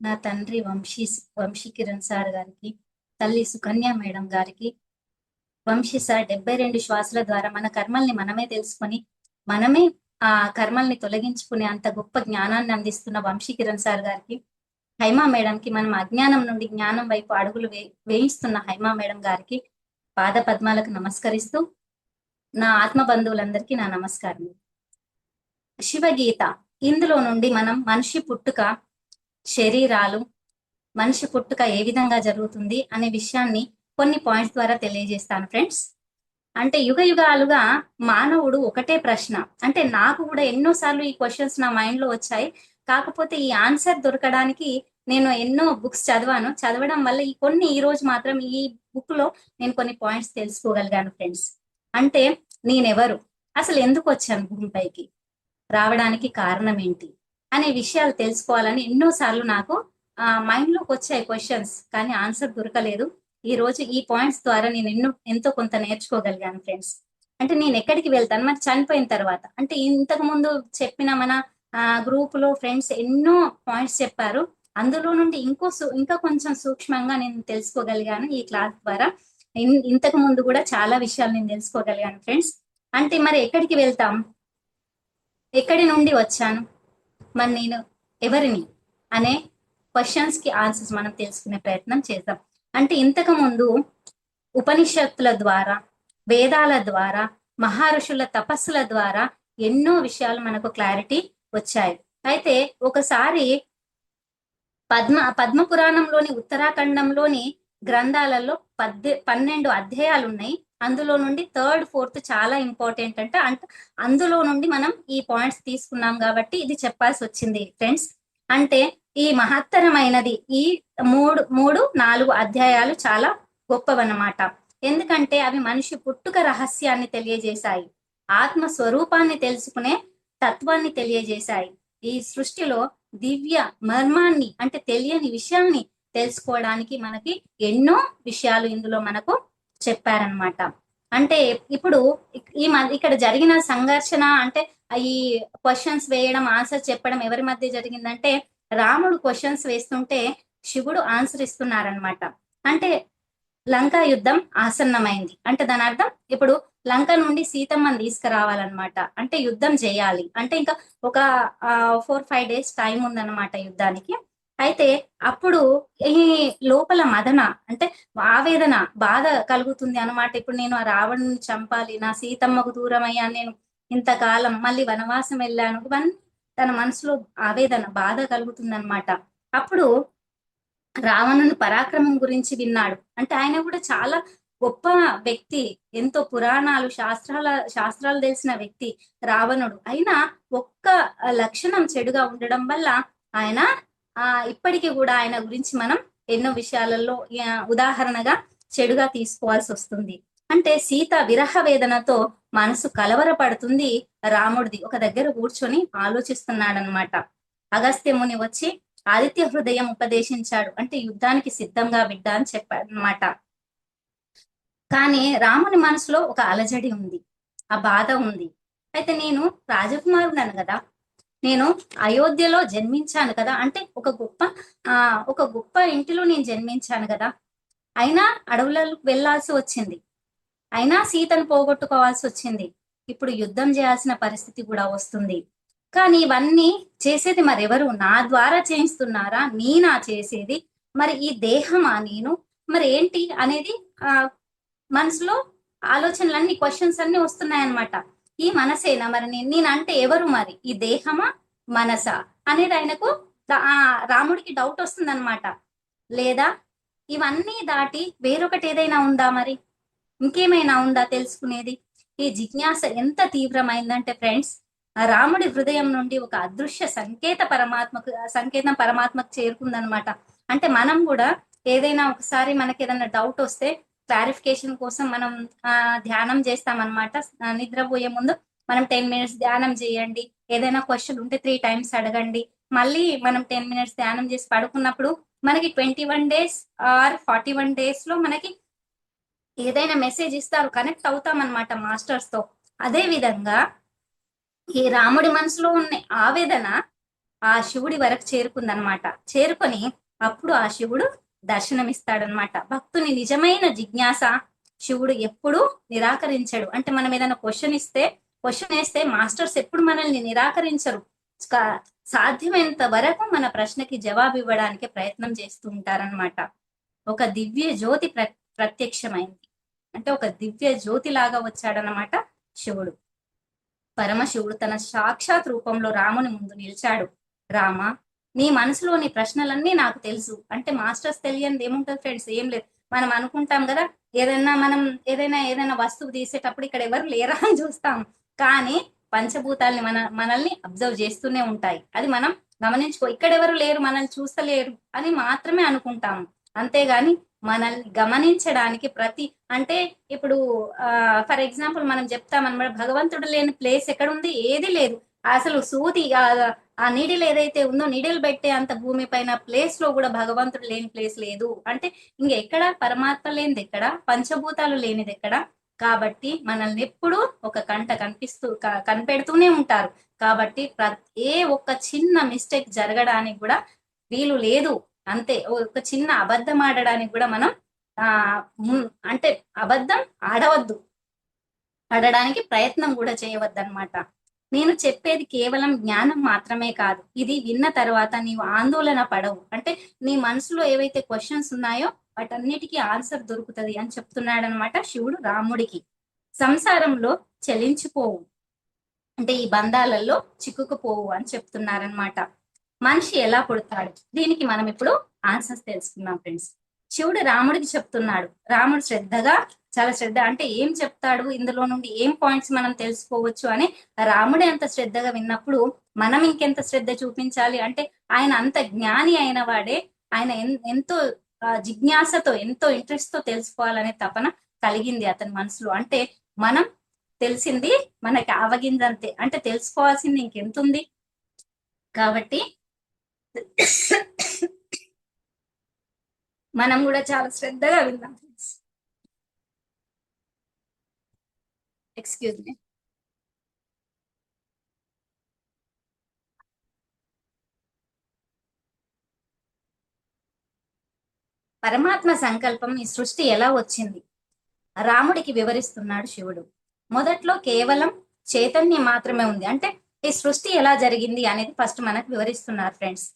నా తండ్రి వంశీ కిరణ్ సార్ గారికి, తల్లి సుకన్య మేడం గారికి, వంశీ సార్ 72 శ్వాసల ద్వారా మన కర్మల్ని మనమే తెలుసుకొని, మనమే ఆ కర్మల్ని తొలగించుకునే అంత గొప్ప జ్ఞానాన్ని అందిస్తున్న వంశీ కిరణ్ సార్ గారికి, హైమా మేడంకి మనం అజ్ఞానం నుండి జ్ఞానం వైపు అడుగులు వేయిస్తున్న హైమా మేడం గారికి పాద పద్మాలకు నమస్కరిస్తూ, నా ఆత్మ బంధువులందరికీ నా నమస్కారం. శివగీత ఇందులో నుండి మనం మనిషి పుట్టుక, శరీరాలు, మనిషి పుట్టుక ఏ విధంగా జరుగుతుంది అనే విషయాన్ని కొన్ని పాయింట్స్ ద్వారా తెలియజేస్తాను ఫ్రెండ్స్. అంటే యుగ యుగాలుగా మానవుడు ఒకటే ప్రశ్న, అంటే నాకు కూడా ఎన్నోసార్లు ఈ క్వశ్చన్స్ నా మైండ్ లో వచ్చాయి. కాకపోతే ఈ ఆన్సర్ దొరకడానికి నేను ఎన్నో బుక్స్ చదివాను. చదవడం వల్ల ఈ రోజు మాత్రం ఈ బుక్ లో నేను కొన్ని పాయింట్స్ తెలుసుకోగలిగాను ఫ్రెండ్స్. అంటే నేనెవరు, అసలు ఎందుకు వచ్చాను భూమిపైకి, రావడానికి కారణం ఏంటి అనే విషయాలు తెలుసుకోవాలని ఎన్నోసార్లు నాకు మైండ్ లోకి వచ్చాయి క్వశ్చన్స్, కానీ ఆన్సర్ దొరకలేదు. ఈ రోజు ఈ పాయింట్స్ ద్వారా నేను ఎంతో కొంత నేర్చుకోగలిగాను ఫ్రెండ్స్. అంటే నేను ఎక్కడికి వెళ్తాను మరి చనిపోయిన తర్వాత, అంటే ఇంతకు ముందు చెప్పిన మన గ్రూప్ లో ఫ్రెండ్స్ ఎన్నో పాయింట్స్ చెప్పారు. అందులో నుండి ఇంకా కొంచెం సూక్ష్మంగా నేను తెలుసుకోగలిగాను ఈ క్లాస్ ద్వారా. ఇంతకు ముందు కూడా చాలా విషయాలు నేను తెలుసుకోగలిగాను ఫ్రెండ్స్. అంటే మరి ఎక్కడికి వెళ్తాం, ఎక్కడి నుండి వచ్చాను, మరి నేను ఎవరిని అనే క్వశ్చన్స్ కి ఆన్సర్స్ మనం తెలుసుకునే ప్రయత్నం చేద్దాం. అంటే ఇంతకు ముందు ఉపనిషత్తుల ద్వారా, వేదాల ద్వారా, మహర్షుల తపస్సుల ద్వారా ఎన్నో విషయాలు మనకు క్లారిటీ వచ్చాయి. అయితే ఒకసారి పద్మ పురాణంలోని ఉత్తరాఖండంలోని గ్రంథాలలో 12 అధ్యాయాలు ఉన్నాయి. అందులో నుండి థర్డ్ ఫోర్త్ చాలా ఇంపార్టెంట్ అంటే అందులో నుండి మనం ఈ పాయింట్స్ తీసుకున్నాం కాబట్టి ఇది చెప్పాల్సి వచ్చింది ఫ్రెండ్స్. అంటే ఈ మహత్తరమైనది ఈ మూడు నాలుగు అధ్యాయాలు చాలా గొప్పవన్నమాట. ఎందుకంటే అవి మనిషి పుట్టుక రహస్యాన్ని తెలియజేశాయి, ఆత్మ స్వరూపాన్ని తెలుసుకునే తత్వాన్ని తెలియజేశాయి. ఈ సృష్టిలో దివ్య మర్మాన్ని అంటే తెలియని విషయాన్ని తెలుసుకోవడానికి మనకి ఎన్నో విషయాలు ఇందులో మనకు చెప్పారనమాట. అంటే ఇప్పుడు ఇక్కడ జరిగిన సంఘర్షణ అంటే ఈ క్వశ్చన్స్ వేయడం, ఆన్సర్ చెప్పడం ఎవరి మధ్య జరిగిందంటే రాముడు క్వశ్చన్స్ వేస్తుంటే శివుడు ఆన్సర్ ఇస్తున్నారనమాట. అంటే లంకా యుద్ధం ఆసన్నమైంది అంటే దాని అర్థం ఇప్పుడు లంక నుండి సీతమ్మని తీసుకురావాలన్నమాట. అంటే యుద్ధం చేయాలి అంటే ఇంకా ఒక 4-5 డేస్ టైం ఉందన్నమాట యుద్ధానికి. అయితే అప్పుడు ఈ లోపల మదన అంటే ఆవేదన, బాధ కలుగుతుంది అనమాట. ఇప్పుడు నేను ఆ రావణుని చంపాలి, నా సీతమ్మకు దూరం అయ్యాను, నేను ఇంతకాలం మళ్ళీ వనవాసం వెళ్ళాను, ఇవన్నీ తన మనసులో ఆవేదన, బాధ కలుగుతుంది అనమాట. అప్పుడు రావణుని పరాక్రమం గురించి విన్నాడు. అంటే ఆయన కూడా చాలా గొప్ప వ్యక్తి, ఎంతో పురాణాలు శాస్త్రాలు తెలిసిన వ్యక్తి రావణుడు. అయినా ఒక్క లక్షణం చెడుగా ఉండడం వల్ల ఆయన ఇప్పటికీ కూడా ఆయన గురించి మనం ఎన్నో విషయాలలో ఉదాహరణగా చెడుగా తీసుకోవాల్సి వస్తుంది. అంటే సీత విరహ వేదనతో మనసు కలవరపడుతుంది. రాముడిది ఒక దగ్గర కూర్చొని ఆలోచిస్తున్నాడనమాట. అగస్త్య ముని వచ్చి ఆదిత్య హృదయం ఉపదేశించాడు, అంటే యుద్ధానికి సిద్ధంగా బిడ్డ అని చెప్పాడు అనమాట. కానీ రాముని మనసులో ఒక అలజడి ఉంది, ఆ బాధ ఉంది. అయితే నేను రాజకుమారుడను కదా, నేను అయోధ్యలో జన్మించాను కదా, అంటే ఒక గొప్ప ఇంటిలో నేను జన్మించాను కదా, అయినా అడవులకు వెళ్లాల్సి వచ్చింది, అయినా సీతను పోగొట్టుకోవాల్సి వచ్చింది, ఇప్పుడు యుద్ధం చేయాల్సిన పరిస్థితి కూడా వస్తుంది. కానీ ఇవన్నీ చేసేది మరెవరు, నా ద్వారా చేయిస్తున్నారా, నేనా చేసేది, మరి ఈ దేహమా నేను, మరి ఏంటి అనేది మనసులో ఆలోచనలన్నీ, క్వశ్చన్స్ అన్ని వస్తున్నాయన్నమాట. ఈ మనసేనా మరి నేనంటే ఎవరు, మరి ఈ దేహమా మనసా అనేది ఆయనకు రాముడికి డౌట్ వస్తుందన్నమాట. లేదా ఇవన్నీ దాటి వేరొకటి ఏదైనా ఉందా, మరి ఇంకేమైనా ఉందా తెలుసుకునేది. ఈ జిజ్ఞాస ఎంత తీవ్రమైందంటే ఫ్రెండ్స్, రాముడి హృదయం నుండి ఒక అదృశ్య సంకేతం పరమాత్మకు చేరుకుందనమాట. అంటే మనం కూడా ఏదైనా ఒకసారి మనకి ఏదైనా డౌట్ వస్తే క్లారిఫికేషన్ కోసం మనం ధ్యానం చేస్తామన్నమాట. నిద్రపోయే ముందు మనం 10 minutes ధ్యానం చేయండి, ఏదైనా క్వశ్చన్ ఉంటే 3 times అడగండి, మళ్ళీ మనం 10 minutes ధ్యానం చేసి పడుకున్నప్పుడు మనకి 21 days ఆర్ 41 days లో మనకి ఏదైనా మెసేజ్ ఇస్తారు, కనెక్ట్ అవుతాం అనమాట మాస్టర్స్ తో. అదే విధంగా ఈ రాముడి మనసులో ఉన్న ఆవేదన ఆ శివుడి వరకు చేరుకుందనమాట. చేరుకొని అప్పుడు ఆ శివుడు దర్శనమిస్తాడనమాట. భక్తుని నిజమైన జిజ్ఞాస శివుడు ఎప్పుడు నిరాకరించడు. అంటే మనం ఏదైనా క్వశ్చన్ వేస్తే మాస్టర్స్ ఎప్పుడు మనల్ని నిరాకరించరు. సాధ్యమైనంత వరకు మన ప్రశ్నకి జవాబు ఇవ్వడానికి ప్రయత్నం చేస్తూ ఉంటారనమాట. ఒక దివ్య జ్యోతి ప్రత్యక్షమైంది. అంటే ఒక దివ్య జ్యోతి లాగా వచ్చాడనమాట శివుడు. పరమశివుడు తన సాక్షాత్ రూపంలో రాముని ముందు నిలిచాడు. రామ, నీ మనసులోని ప్రశ్నలన్నీ నాకు తెలుసు. అంటే మాస్టర్స్ తెలియనిది ఏముంటది ఫ్రెండ్స్? ఏం లేదు. మనం అనుకుంటాం కదా, మనం ఏదైనా వస్తువు తీసేటప్పుడు ఇక్కడ ఎవరు లేరా అని చూస్తాం. కానీ పంచభూతాల్ని మనల్ని అబ్జర్వ్ చేస్తూనే ఉంటాయి. అది మనం గమనించుకో. ఇక్కడ ఎవరు లేరు, మనల్ని చూస్తలేరు అని మాత్రమే అనుకుంటాము. అంతేగాని మనల్ని గమనించడానికి అంటే ఇప్పుడు ఫర్ ఎగ్జాంపుల్ మనం చెప్తామన్నమాట, భగవంతుడు లేని ప్లేస్ ఎక్కడుంది? ఏది లేదు. అసలు సూది ఆ నీడిల్ ఏదైతే ఉందో, నీడిల్ పెట్టే అంత భూమి పైన ప్లేస్ లో కూడా భగవంతుడు లేని ప్లేస్ లేదు. అంటే ఇంకెక్కడ పరమాత్మ లేనిది ఎక్కడ, పంచభూతాలు లేనిది ఎక్కడ? కాబట్టి మనల్ని ఎప్పుడు ఒక కంట కనిపెడుతూనే ఉంటారు. కాబట్టి ఏ ఒక్క చిన్న మిస్టేక్ జరగడానికి కూడా వీలు లేదు. అంతే. ఒక చిన్న అబద్ధం ఆడడానికి కూడా మనం ఆ అంటే అబద్ధం ఆడడానికి ప్రయత్నం కూడా చేయవద్దన్నమాట. నేను చెప్పేది కేవలం జ్ఞానం మాత్రమే కాదు. ఇది విన్న తర్వాత నీవు ఆందోళన పడవు. అంటే నీ మనసులో ఏవైతే క్వశ్చన్స్ ఉన్నాయో వాటన్నిటికీ ఆన్సర్ దొరుకుతుంది అని చెప్తున్నాడనమాట శివుడు రాముడికి. సంసారంలో చలించిపోవు, అంటే ఈ బంధాలలో చిక్కుకుపోవు అని చెప్తున్నారనమాట. మనిషి ఎలా పుడతాడు? దీనికి మనం ఇప్పుడు ఆన్సర్స్ తెలుసుకుందాం ఫ్రెండ్స్. శివుడు రాముడికి చెప్తున్నాడు. రాముడు చాలా శ్రద్ధ, అంటే ఏం చెప్తాడు, ఇందులో నుండి ఏం పాయింట్స్ మనం తెలుసుకోవచ్చు అని రాముడే అంత శ్రద్ధగా విన్నప్పుడు మనం ఇంకెంత శ్రద్ధ చూపించాలి? అంటే ఆయన అంత జ్ఞాని అయిన వాడే. ఆయన ఎంతో జిజ్ఞాసతో, ఎంతో ఇంట్రెస్ట్ తో తెలుసుకోవాలనే తపన కలిగింది అతని మనసులో. అంటే మనం తెలిసింది మనకి ఆవగింజంతే, అంటే తెలుసుకోవాల్సింది ఇంకెంతుంది. కాబట్టి మనం కూడా చాలా శ్రద్ధగా విందాం. Excuse me. పరమాత్మ సంకల్పం ఈ సృష్టి ఎలా వచ్చింది రాముడికి వివరిస్తున్నాడు శివుడు. మొదట్లో కేవలం చైతన్యం మాత్రమే ఉంది. అంటే ఈ సృష్టి ఎలా జరిగింది అనేది ఫస్ట్ మనకు వివరిస్తున్నారు ఫ్రెండ్స్.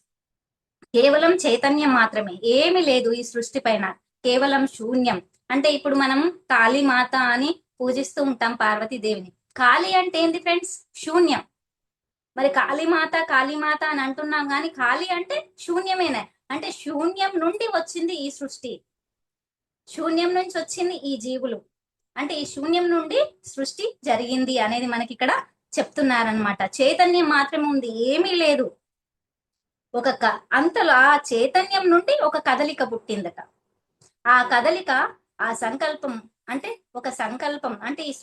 కేవలం చైతన్యం మాత్రమే, ఏమి లేదు ఈ సృష్టి పైన, కేవలం శూన్యం. అంటే ఇప్పుడు మనం కాళీమాత అని పూజిస్తూ ఉంటాం పార్వతీదేవిని. కాళీ అంటే ఏంది ఫ్రెండ్స్? శూన్యం. మరి కాళీమాత అని అంటున్నాం కానీ కాళీ అంటే శూన్యమేనా? అంటే శూన్యం నుండి వచ్చింది ఈ సృష్టి, శూన్యం నుంచి వచ్చింది ఈ జీవులు. అంటే ఈ శూన్యం నుండి సృష్టి జరిగింది అనేది మనకి ఇక్కడ చెప్తున్నారనమాట. చైతన్యం మాత్రమే ఉంది, ఏమీ లేదు. అంతలో ఆ చైతన్యం నుండి ఒక కదలిక పుట్టిందట. ఆ కదలిక, ఆ సంకల్పం, అంటే ఒక సంకల్పం, అంటే ఈ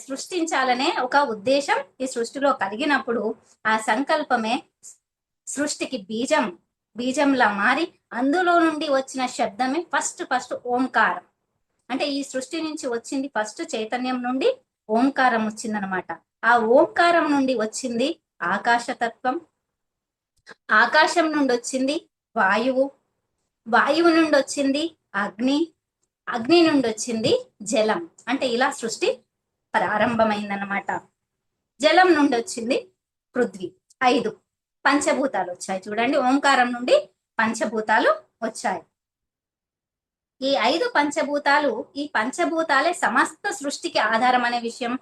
సృష్టించాలనే ఒక ఉద్దేశం ఈ సృష్టిలో కలిగినప్పుడు ఆ సంకల్పమే సృష్టికి బీజంలా మారి అందులో నుండి వచ్చిన శబ్దమే ఫస్ట్ ఓంకారం. అంటే ఈ సృష్టి నుంచి వచ్చింది ఫస్ట్ చైతన్యం నుండి ఓంకారం వచ్చిందనమాట. ఆ ఓంకారం నుండి వచ్చింది ఆకాశతత్వం, ఆకాశం నుండి వచ్చింది వాయువు, వాయువు నుండి వచ్చింది అగ్ని, అగ్ని నుండి వచ్చింది జలం. అంటే ఇలా సృష్టి ప్రారంభమైందన్నమాట. జలం నుండి వచ్చింది పృథ్వీ. 5 పంచభూతాలు వచ్చాయి. చూడండి, ఓంకారం నుండి పంచభూతాలు వచ్చాయి. ఈ 5 పంచభూతాలు, ఈ పంచభూతాలే సమస్త సృష్టికి ఆధారం అనే విషయం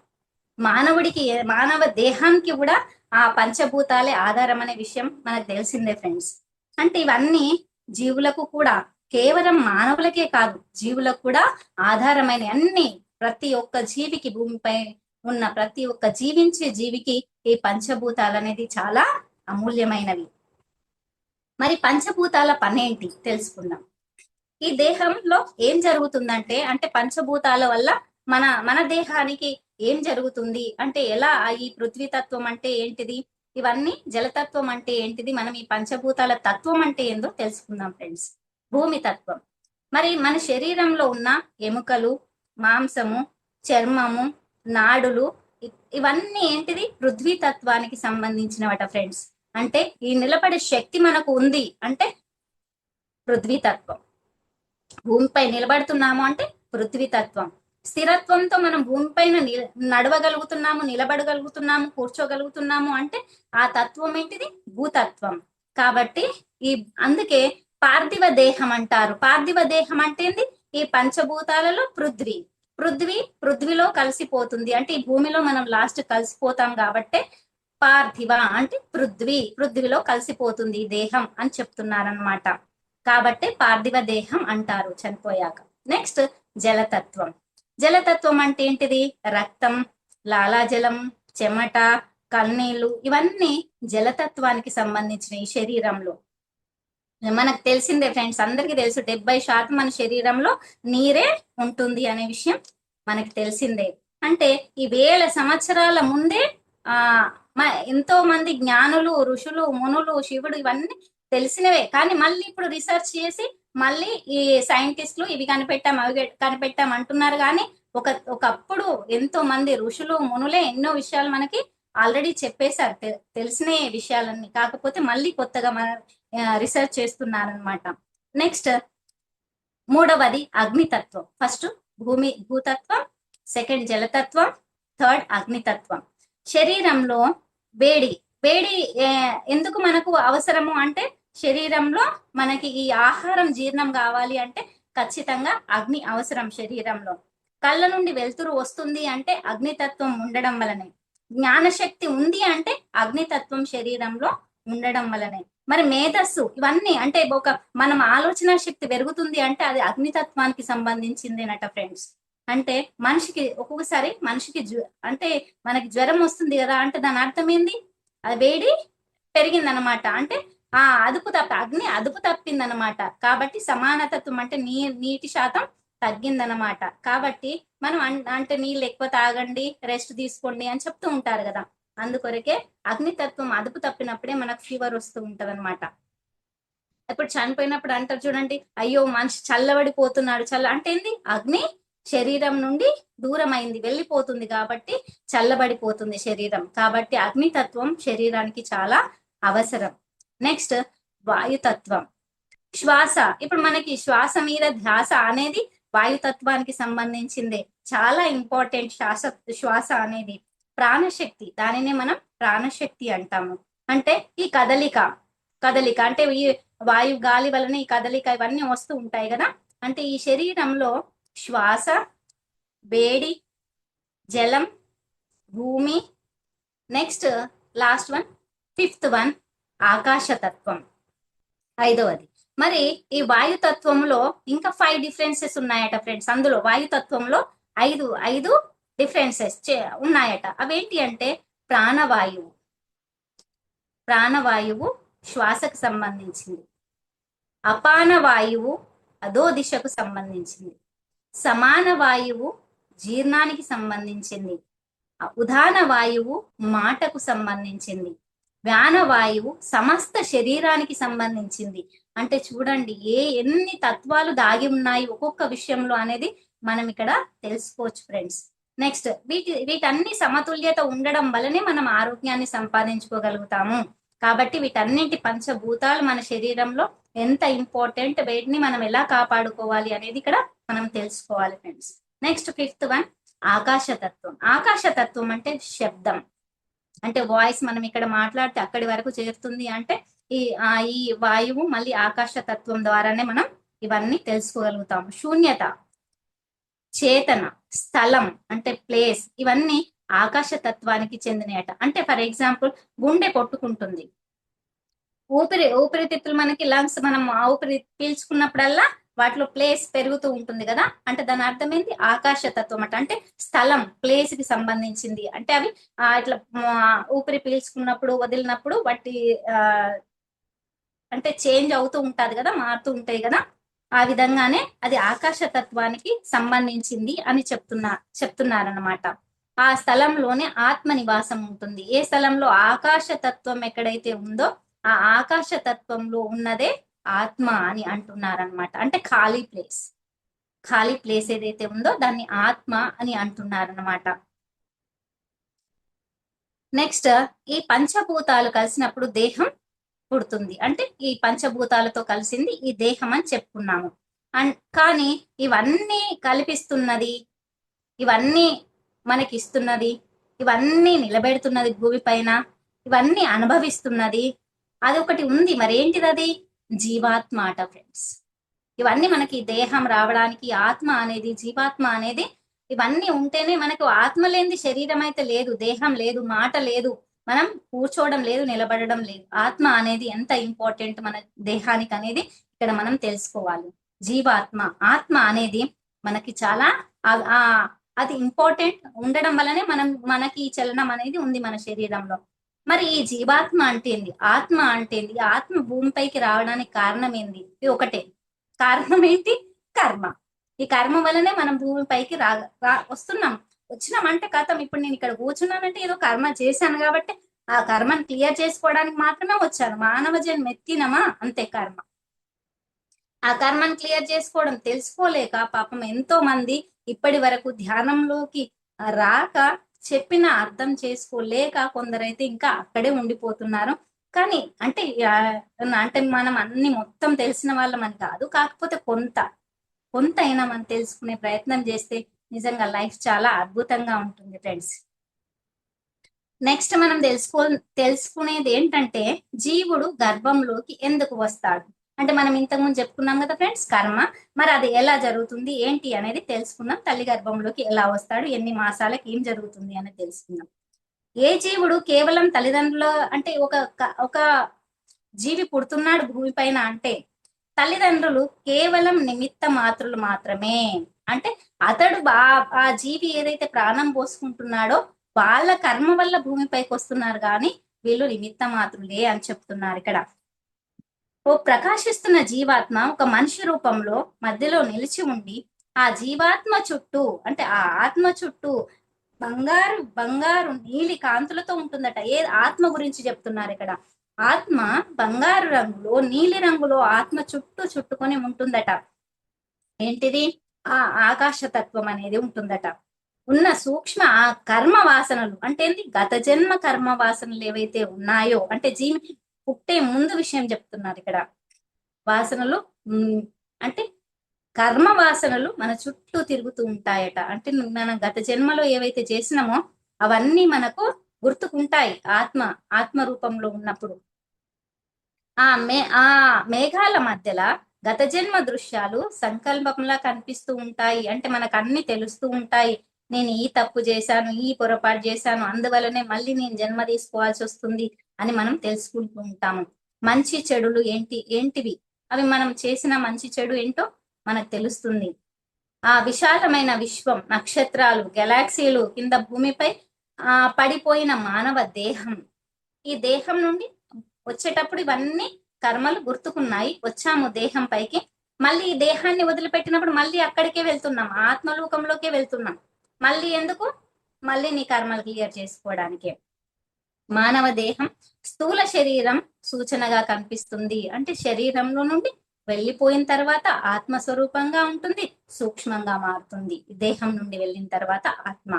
మానవ దేహానికి కూడా ఆ పంచభూతాలే ఆధారం అనే విషయం మనకు తెలిసిందే ఫ్రెండ్స్. అంటే ఇవన్నీ జీవులకు కూడా, కేవలం మానవులకే కాదు జీవులకు కూడా ఆధారమైన అన్ని, ప్రతి ఒక్క జీవికి, భూమిపై ఉన్న ప్రతి ఒక్క జీవించే జీవికి ఈ పంచభూతాలు అనేది చాలా అమూల్యమైనవి. మరి పంచభూతాల పనేంటి తెలుసుకుందాం. ఈ దేహంలో ఏం జరుగుతుందంటే, అంటే పంచభూతాల వల్ల మన దేహానికి ఏం జరుగుతుంది అంటే, ఎలా ఈ పృథ్వీతత్వం అంటే ఏంటిది, ఇవన్నీ జలతత్వం అంటే ఏంటిది, మనం ఈ పంచభూతాల తత్వం అంటే ఏందో తెలుసుకుందాం ఫ్రెండ్స్. భూమి తత్వం. మరి మన శరీరంలో ఉన్న ఎముకలు, మాంసము, చర్మము, నాడులు, ఇవన్నీ ఏంటిది? పృథ్వీ తత్వానికి సంబంధించినవట ఫ్రెండ్స్. అంటే ఈ నిలబడే శక్తి మనకు ఉంది అంటే పృథ్వీతత్వం. భూమిపై నిలబడుతున్నాము అంటే పృథ్వీతత్వం. స్థిరత్వంతో మనం భూమిపైన నడవగలుగుతున్నాము, నిలబడగలుగుతున్నాము, కూర్చోగలుగుతున్నాము అంటే ఆ తత్వం ఏంటిది? భూతత్వం. కాబట్టి ఈ అందుకే పార్థివ దేహం అంటారు. పార్థివ దేహం అంటే ఏంది? ఈ పంచభూతాలలో పృథ్వీలో కలిసిపోతుంది. అంటే ఈ భూమిలో మనం లాస్ట్ కలిసిపోతాం కాబట్టి పార్థివ అంటే పృథ్వీలో కలిసిపోతుంది ఈ దేహం అని చెప్తున్నారనమాట. కాబట్టి పార్థివ దేహం అంటారు చనిపోయాక. నెక్స్ట్ జలతత్వం. జలతత్వం అంటే ఏంటిది? రక్తం, లాలాజలం, చెమట, కన్నీళ్లు ఇవన్నీ జలతత్వానికి సంబంధించిన ఈ శరీరంలో. మనకు తెలిసిందే ఫ్రెండ్స్, అందరికీ తెలుసు 70% మన శరీరంలో నీరే ఉంటుంది అనే విషయం మనకి తెలిసిందే. అంటే ఈ వేల సంవత్సరాల ముందే ఆ ఎంతో మంది జ్ఞానులు, ఋషులు, మునులు, శివుడు ఇవన్నీ తెలిసినవే. కానీ మళ్ళీ ఇప్పుడు రీసెర్చ్ చేసి మళ్ళీ ఈ సైంటిస్టులు ఇవి కనిపెట్టాం అవి కనిపెట్టాం అంటున్నారు. కానీ ఒకప్పుడు ఎంతో మంది ఋషులు, మునులే ఎన్నో విషయాలు మనకి ఆల్రెడీ చెప్పేశారు, తెలిసిన విషయాలన్నీ. కాకపోతే మళ్ళీ కొత్తగా మన రీసెర్చ్ చేస్తున్నారనమాట. నెక్స్ట్ మూడవది అగ్నితత్వం. ఫస్ట్ భూతత్వం, సెకండ్ జలతత్వం, థర్డ్ అగ్నితత్వం. శరీరంలో వేడి ఎందుకు మనకు అవసరము అంటే శరీరంలో మనకి ఈ ఆహారం జీర్ణం కావాలి అంటే ఖచ్చితంగా అగ్ని అవసరం శరీరంలో. కళ్ళ నుండి వెలుతురు వస్తుంది అంటే అగ్నితత్వం ఉండడం వలనే. జ్ఞానశక్తి ఉంది అంటే అగ్నితత్వం శరీరంలో ఉండడం వలనే. మరి మేధస్సు ఇవన్నీ అంటే మనం ఆలోచన శక్తి పెరుగుతుంది అంటే అది అగ్నితత్వానికి సంబంధించిందేనట ఫ్రెండ్స్. అంటే మనిషికి ఒక్కొక్కసారి అంటే మనకి జ్వరం వస్తుంది కదా అంటే దాని అర్థం ఏంది? అది వేడి పెరిగిందనమాట. అంటే అగ్ని అదుపు తప్పిందనమాట. కాబట్టి సమానతత్వం అంటే నీటి శాతం తగ్గిందనమాట. కాబట్టి మనం అంటే నీళ్ళు ఎక్కువ తాగండి, రెస్ట్ తీసుకోండి అని చెప్తూ ఉంటారు కదా. అందుకొరకే అగ్నితత్వం అదుపు తప్పినప్పుడే మనకు ఫీవర్ వస్తూ ఉంటది అనమాట. ఇప్పుడు చనిపోయినప్పుడు అంటారు చూడండి, అయ్యో మనిషి చల్లబడిపోతున్నాడు. అంటే ఏంది? అగ్ని శరీరం నుండి దూరం అయింది, వెళ్ళిపోతుంది కాబట్టి చల్లబడిపోతుంది శరీరం. కాబట్టి అగ్నితత్వం శరీరానికి చాలా అవసరం. నెక్స్ట్ వాయుతత్వం. శ్వాస. ఇప్పుడు మనకి శ్వాస మీద ధ్యాస అనేది వాయుతత్వానికి సంబంధించిందే. చాలా ఇంపార్టెంట్ శ్వాస అనేది. ప్రాణశక్తి, దానినే మనం ప్రాణశక్తి అంటాము. అంటే ఈ కదలిక అంటే ఈ వాయు గాలి వలన ఈ కదలిక ఇవన్నీ వస్తూ ఉంటాయి కదా. అంటే ఈ శరీరంలో శ్వాస, వేడి, జలం, భూమి, next last one, fifth one ఆకాశతత్వం, ఐదవది. మరి ఈ వాయుతత్వంలో ఇంకా 5 డిఫరెన్సెస్ ఉన్నాయట ఫ్రెండ్స్. అందులో వాయుతత్వంలో ఐదు డిఫరెన్సెస్ ఉన్నాయట. అవేంటి అంటే ప్రాణవాయువు శ్వాసకు సంబంధించింది, అపాన వాయువు అదో దిశకు సంబంధించింది, సమాన వాయువు జీర్ణానికి సంబంధించింది, ఉదాన వాయువు మాటకు సంబంధించింది, వ్యాన వాయువు సమస్త శరీరానికి సంబంధించింది. అంటే చూడండి ఎన్ని తత్వాలు దాగి ఉన్నాయి ఒక్కొక్క విషయంలో అనేది మనం ఇక్కడ తెలుసుకోవచ్చు ఫ్రెండ్స్. నెక్స్ట్ వీటన్ని సమతుల్యత ఉండడం వల్లనే మనం ఆరోగ్యాన్ని సంపాదించుకోగలుగుతాము. కాబట్టి వీటన్నింటి పంచభూతాలు మన శరీరంలో ఎంత ఇంపార్టెంట్, వీటిని మనం ఎలా కాపాడుకోవాలి అనేది ఇక్కడ మనం తెలుసుకోవాలి ఫ్రెండ్స్. నెక్స్ట్ ఫిఫ్త్ వన్ ఆకాశతత్వం. ఆకాశతత్వం అంటే శబ్దం, అంటే వాయిస్ మనం ఇక్కడ మాట్లాడితే అక్కడి వరకు చేరుతుంది. అంటే ఈ వాయువు మళ్ళీ ఆకాశతత్వం ద్వారానే మనం ఇవన్నీ తెలుసుకోగలుగుతాము. శూన్యత, చేతన, స్థలం అంటే ప్లేస్, ఇవన్నీ ఆకాశతత్వానికి చెందినయట. అంటే ఫర్ ఎగ్జాంపుల్ గుండె కొట్టుకుంటుంది, ఊపిరితిత్తులు మనకి లంగ్స్, మనం ఊపిరి పీల్చుకున్నప్పుడల్లా వాటిలో ప్లేస్ పెరుగుతూ ఉంటుంది కదా. అంటే దాని అర్థం ఏంటి? ఆకాశతత్వం అంటే స్థలం, ప్లేస్ కి సంబంధించింది. అంటే అవి ఇట్లా ఊపిరి పీల్చుకున్నప్పుడు వదిలినప్పుడు వాటి అంటే చేంజ్ అవుతూ ఉంటది కదా, మారుతూ ఉంటాయి కదా. ఆ విధంగానే అది ఆకాశతత్వానికి సంబంధించింది అని చెప్తున్నారనమాట. ఆ స్థలంలోనే ఆత్మ నివాసం ఉంటుంది. ఏ స్థలంలో ఆకాశతత్వం ఎక్కడైతే ఉందో ఆ ఆకాశతత్వంలో ఉన్నదే ఆత్మ అని అంటున్నారనమాట. అంటే ఖాళీ ప్లేస్ ఏదైతే ఉందో దాన్ని ఆత్మ అని అంటున్నారనమాట. నెక్స్ట్ ఈ పంచభూతాలు కలిసినప్పుడు దేహం పుడుతుంది. అంటే ఈ పంచభూతాలతో కలిసింది ఈ దేహం అని చెప్పుకున్నాము. కానీ ఇవన్నీ కల్పిస్తున్నది, ఇవన్నీ మనకిస్తున్నది, ఇవన్నీ నిలబెడుతున్నది భూమి పైన, ఇవన్నీ అనుభవిస్తున్నది, అది ఒకటి ఉంది. మరేంటిది అది? జీవాత్మ అట ఫ్రెండ్స్. ఇవన్నీ మనకి దేహం రావడానికి ఆత్మ అనేది, జీవాత్మ అనేది ఇవన్నీ ఉంటేనే మనకు ఆత్మ లేనిది శరీరం అయితే లేదు, దేహం లేదు, మాట లేదు, మనం కూర్చోవడం లేదు, నిలబడడం లేదు. ఆత్మ అనేది ఎంత ఇంపార్టెంట్ మన దేహానికి అనేది ఇక్కడ మనం తెలుసుకోవాలి. జీవాత్మ, ఆత్మ అనేది మనకి చాలా అది ఇంపార్టెంట్ ఉండడం వల్లనే మనకి ఈ చలనం అనేది ఉంది మన శరీరంలో. మరి ఈ జీవాత్మ అంటే ఏంది, ఆత్మ అంటే ఏంది, ఆత్మ భూమిపైకి రావడానికి కారణం ఏంది? ఇది ఒకటే కారణం. ఏంటి? కర్మ. ఈ కర్మ వల్లనే మనం భూమిపైకి వస్తున్నాం. వచ్చినామంటే కథం. ఇప్పుడు నేను ఇక్కడ కూర్చున్నానంటే ఏదో కర్మ చేశాను కాబట్టి ఆ కర్మను క్లియర్ చేసుకోవడానికి మాత్రమే వచ్చాను. మానవ జన్మ ఎత్తినమా అంతే కర్మ. ఆ కర్మను క్లియర్ చేసుకోవడం తెలుసుకోలేక పాపం ఎంతో మంది ఇప్పటి వరకు ధ్యానంలోకి రాక, చెప్పిన అర్థం చేసుకోలేక కొందరైతే ఇంకా అక్కడే ఉండిపోతున్నారు. కానీ అంటే అంటే మనం అన్ని మొత్తం తెలిసిన వాళ్ళమని కాదు, కాకపోతే కొంత అయినా మనం తెలుసుకునే ప్రయత్నం చేస్తే నిజంగా లైఫ్ చాలా అద్భుతంగా ఉంటుంది ఫ్రెండ్స్. నెక్స్ట్ మనం తెలుసుకునేది ఏంటంటే జీవుడు గర్భంలోకి ఎందుకు వస్తాడు అంటే, మనం ఇంతకుముందు చెప్పుకున్నాం కదా ఫ్రెండ్స్, కర్మ. మరి అది ఎలా జరుగుతుంది ఏంటి అనేది తెలుసుకుందాం. తల్లి గర్భంలోకి ఎలా వస్తాడు, ఎన్ని మాసాలకు ఏం జరుగుతుంది అనేది తెలుసుకుందాం. ఏ జీవుడు కేవలం తల్లిదండ్రుల అంటే ఒక జీవి పుడుతున్నాడు భూమిపైన అంటే తల్లిదండ్రులు కేవలం నిమిత్త మాత్రులు మాత్రమే. అంటే అతడు ఆ జీవి ఏదైతే ప్రాణం పోసుకుంటున్నాడో వాళ్ళ కర్మ వల్ల భూమిపైకి వస్తున్నారు, కానీ వీళ్ళు నిమిత్త మాత్రులే అని చెప్తున్నారు ఇక్కడ. ఓ ప్రకాశిస్తున్న జీవాత్మ ఒక మనిషి రూపంలో మధ్యలో నిలిచి ఉండి ఆ జీవాత్మ చుట్టూ అంటే ఆ ఆత్మ చుట్టూ బంగారు బంగారు నీలి కాంతులతో ఉంటుందట. ఏ ఆత్మ గురించి చెప్తున్నారు ఇక్కడ? ఆత్మ బంగారు రంగులో, నీలి రంగులో ఆత్మ చుట్టుకొని ఉంటుందట. ఏంటిది? ఆ ఆకాశతత్వం అనేది ఉంటుందట. ఉన్న సూక్ష్మ ఆ కర్మ వాసనలు అంటే ఏంటి? గత జన్మ కర్మ వాసనలు ఏవైతే ఉన్నాయో అంటే జీవి పుట్టే ముందు విషయం చెప్తున్నారు ఇక్కడ. వాసనలు అంటే కర్మ వాసనలు మన చుట్టూ తిరుగుతూ ఉంటాయట. అంటే మనం గత జన్మలో ఏవైతే చేసినామో అవన్నీ మనకు గుర్తుకుంటాయి ఆత్మ రూపంలో ఉన్నప్పుడు. ఆ మేఘాల మధ్యలో గత జన్మ దృశ్యాలు సంకల్పంలా కనిపిస్తూ ఉంటాయి. అంటే మనకు అన్ని తెలుస్తూ ఉంటాయి. నేను ఈ తప్పు చేశాను, ఈ పొరపాటు చేశాను, అందువల్లనే మళ్ళీ నేను జన్మ తీసుకోవాల్సి వస్తుంది అని మనం తెలుసుకుంటూ ఉంటాము. మంచి చెడులు ఏంటివి అవి మనం చేసిన మంచి చెడు ఏంటో మనకు తెలుస్తుంది. ఆ విశాలమైన విశ్వం, నక్షత్రాలు, గెలాక్సీలు, కింద భూమిపై పడిపోయిన మానవ దేహం, ఈ దేహం నుండి వచ్చేటప్పుడు ఇవన్నీ కర్మలు గుర్తుకున్నాయి. వచ్చాము దేహం పైకి, మళ్ళీ ఈ దేహాన్ని వదిలిపెట్టినప్పుడు మళ్ళీ అక్కడికే వెళ్తున్నాం, ఆత్మలోకంలోకే వెళ్తున్నాం. మళ్ళీ ఎందుకు? మళ్ళీ నీ కర్మలు క్లియర్ చేసుకోవడానికే. మానవ దేహం స్థూల శరీరం సూచనగా కనిపిస్తుంది. అంటే శరీరంలో నుండి వెళ్ళిపోయిన తర్వాత ఆత్మస్వరూపంగా ఉంటుంది, సూక్ష్మంగా మారుతుంది. దేహం నుండి వెళ్ళిన తర్వాత ఆత్మ.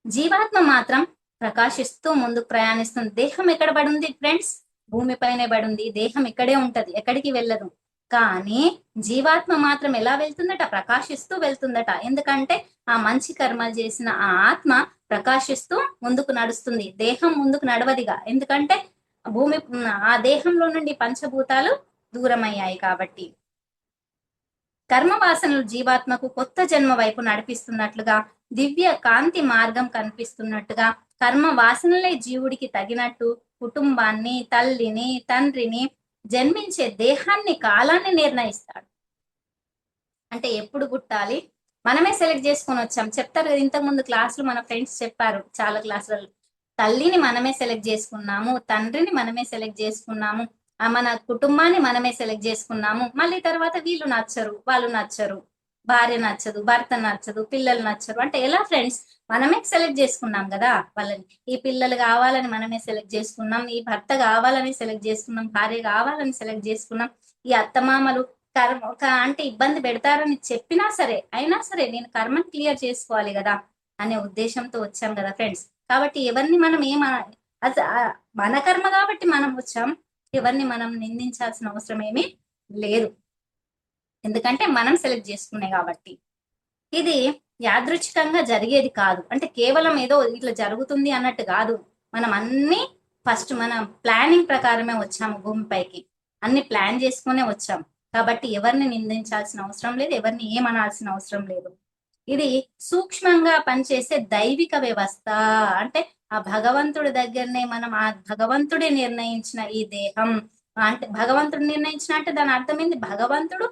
జీవాత్మ మాత్రం ప్రకాశిస్తూ ముందుకు ప్రయాణిస్తుంది. దేహం ఎక్కడ పడుంది ఫ్రెండ్స్? భూమిపైనే పడుంది. దేహం ఇక్కడే ఉంటది, ఎక్కడికి వెళ్ళదు. కానీ జీవాత్మ మాత్రం ఎలా వెళ్తుందట? ప్రకాశిస్తూ వెళ్తుందట. ఎందుకంటే ఆ మంచి కర్మలు చేసిన ఆ ఆత్మ ప్రకాశిస్తూ ముందుకు నడుస్తుంది. దేహం ముందుకు నడవదిగా, ఎందుకంటే ఆ దేహంలో నుండి పంచభూతాలు దూరమయ్యాయి కాబట్టి. కర్మ వాసనలు జీవాత్మకు కొత్త జన్మ వైపు నడిపిస్తున్నట్లుగా, దివ్య కాంతి మార్గం కనిపిస్తున్నట్టుగా, కర్మ వాసనలే జీవుడికి తగినట్టు కుటుంబాన్ని, తల్లిని, తండ్రిని, జన్మించే దేహాన్ని, కాలాన్ని నిర్ణయిస్తాడు. అంటే ఎప్పుడు పుట్టాలి మనమే సెలెక్ట్ చేసుకొని వచ్చాం. చెప్తారు కదా ఇంతకు ముందు క్లాసులు మన ఫ్రెండ్స్ చెప్పారు చాలా క్లాసులలో. తల్లిని మనమే సెలెక్ట్ చేసుకున్నాము, తండ్రిని మనమే సెలెక్ట్ చేసుకున్నాము, మన కుటుంబాన్ని మనమే సెలెక్ట్ చేసుకున్నాము. మళ్ళీ తర్వాత వీళ్ళు నచ్చరు, వాళ్ళు నచ్చరు, భార్య నచ్చదు, భర్త నచ్చదు, పిల్లలు నచ్చరు. అంటే ఎలా ఫ్రెండ్స్? మనమే సెలెక్ట్ చేసుకున్నాం కదా వాళ్ళని. ఈ పిల్లలు కావాలని మనమే సెలెక్ట్ చేసుకున్నాం, ఈ భర్త కావాలని సెలెక్ట్ చేసుకున్నాం, భార్య కావాలని సెలెక్ట్ చేసుకున్నాం. ఈ అత్తమామలు అంటే ఇబ్బంది పెడతారని చెప్పినా సరే, అయినా సరే నేను కర్మని క్లియర్ చేసుకోవాలి కదా అనే ఉద్దేశంతో వచ్చాం కదా ఫ్రెండ్స్. కాబట్టి ఎవరిని మనం మన కర్మ కాబట్టి మనం వచ్చాం, ఎవరిని మనం నిందించాల్సిన అవసరం ఏమీ లేదు, ఎందుకంటే మనం సెలెక్ట్ చేసుకునే కాబట్టి. ఇది యాదృచ్ఛికంగా జరిగేది కాదు, అంటే కేవలం ఏదో ఇట్లా జరుగుతుంది అన్నట్టు కాదు. మనం అన్ని ఫస్ట్ మన ప్లానింగ్ ప్రకారమే వచ్చాము భూమిపైకి, అన్ని ప్లాన్ చేసుకునే వచ్చాం. కాబట్టి ఎవరిని నిందించాల్సిన అవసరం లేదు, ఎవరిని ఏమనాల్సిన అవసరం లేదు. ఇది సూక్ష్మంగా పనిచేసే దైవిక వ్యవస్థ. అంటే ఆ భగవంతుడి దగ్గరనే మనం, ఆ భగవంతుడే నిర్ణయించిన ఈ దేహం, అంటే భగవంతుడు నిర్ణయించిన అంటే దాని అర్థం ఏంది, భగవంతుడు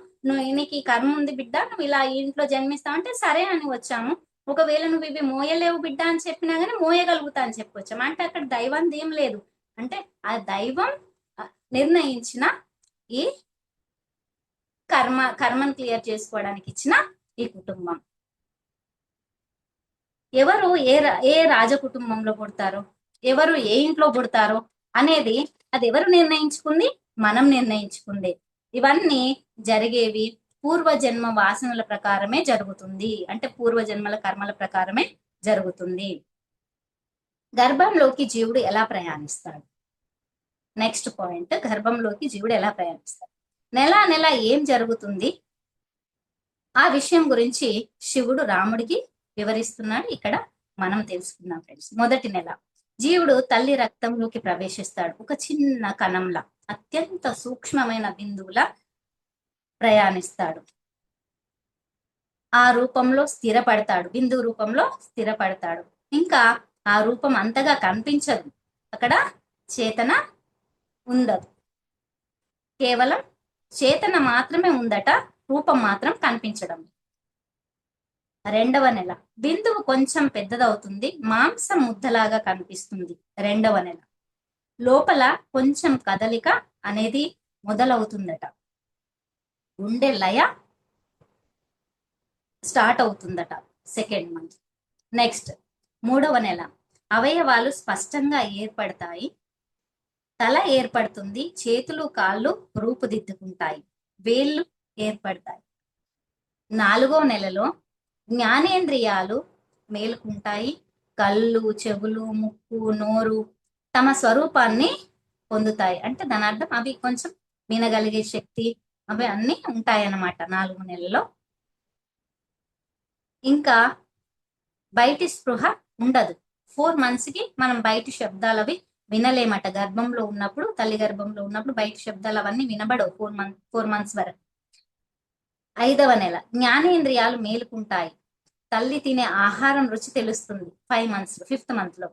నీకు ఈ కర్మ ఉంది బిడ్డ, నువ్వు ఇలా ఈ ఇంట్లో జన్మిస్తావు అంటే సరే అని వచ్చాము. ఒకవేళ నువ్వు ఇవి మోయలేవు బిడ్డ అని చెప్పినా కానీ మోయగలుగుతా అని చెప్పొచ్చాము. అంటే అక్కడ దైవం ఏం లేదు, అంటే ఆ దైవం నిర్ణయించిన ఈ కర్మను క్లియర్ చేసుకోవడానికి ఇచ్చిన ఈ కుటుంబం. ఎవరు ఏ రాజ కుటుంబంలో పుడతారో, ఎవరు ఏ ఇంట్లో పుడతారో అనేది అది ఎవరు నిర్ణయించుకుంది, మనం నిర్ణయించుకుంది. ఇవన్నీ జరిగేవి పూర్వజన్మ వాసనల ప్రకారమే జరుగుతుంది, అంటే పూర్వజన్మల కర్మల ప్రకారమే జరుగుతుంది. గర్భంలోకి జీవుడు ఎలా ప్రయాణిస్తాడు? నెక్స్ట్ పాయింట్, గర్భంలోకి జీవుడు ఎలా ప్రయాణిస్తాడు, నెల ఏం జరుగుతుంది ఆ విషయం గురించి శివుడు రాముడికి వివరిస్తున్నాడు. ఇక్కడ మనం తెలుసుకుందాం ఫ్రెండ్స్. మొదటి నెల జీవుడు తల్లి రక్తంలోకి ప్రవేశిస్తాడు. ఒక చిన్న కణంలా, అత్యంత సూక్ష్మమైన బిందువులా ప్రయాణిస్తాడు. ఆ రూపంలో స్థిరపడతాడు, బిందువు రూపంలో స్థిరపడతాడు. ఇంకా ఆ రూపం అంతగా కనిపించదు, అక్కడ చేతన ఉండదు, కేవలం చేతన మాత్రమే ఉందట, రూపం మాత్రం కనిపించడం. రెండవ నెల బిందువు కొంచెం పెద్దదవుతుంది, మాంసం ముద్దలాగా కనిపిస్తుంది. రెండవ నెల లోపల కొంచెం కదలిక అనేది మొదలవుతుందట, గుండె లయ స్టార్ట్ అవుతుందట సెకండ్ మంత్. నెక్స్ట్ మూడవ నెల అవయవాలు స్పష్టంగా ఏర్పడతాయి, తల ఏర్పడుతుంది, చేతులు కాళ్ళు రూపుదిద్దుకుంటాయి, వేళ్ళు ఏర్పడతాయి. నాలుగో నెలలో జ్ఞానేంద్రియాలు మేలుకుంటాయి, కళ్ళు, చెవులు, ముక్కు, నోరు తమ స్వరూపాన్ని పొందుతాయి. అంటే దాని అర్థం అవి కొంచెం వినగలిగే శక్తి అవి అన్ని ఉంటాయన్నమాట 4 నెలల్లో. ఇంకా బయటి స్పృహ ఉండదు. 4 months కి మనం బయటి శబ్దాలు అవి వినలేమట. గర్భంలో ఉన్నప్పుడు, తల్లి గర్భంలో ఉన్నప్పుడు బయటి శబ్దాలు అవన్నీ వినబడవు 4 months వరకు. 5వ నెల జ్ఞానేంద్రియాలు మేలుకుంటాయి, తల్లి తినే ఆహారం రుచి తెలుస్తుంది 5 months, 5th month లో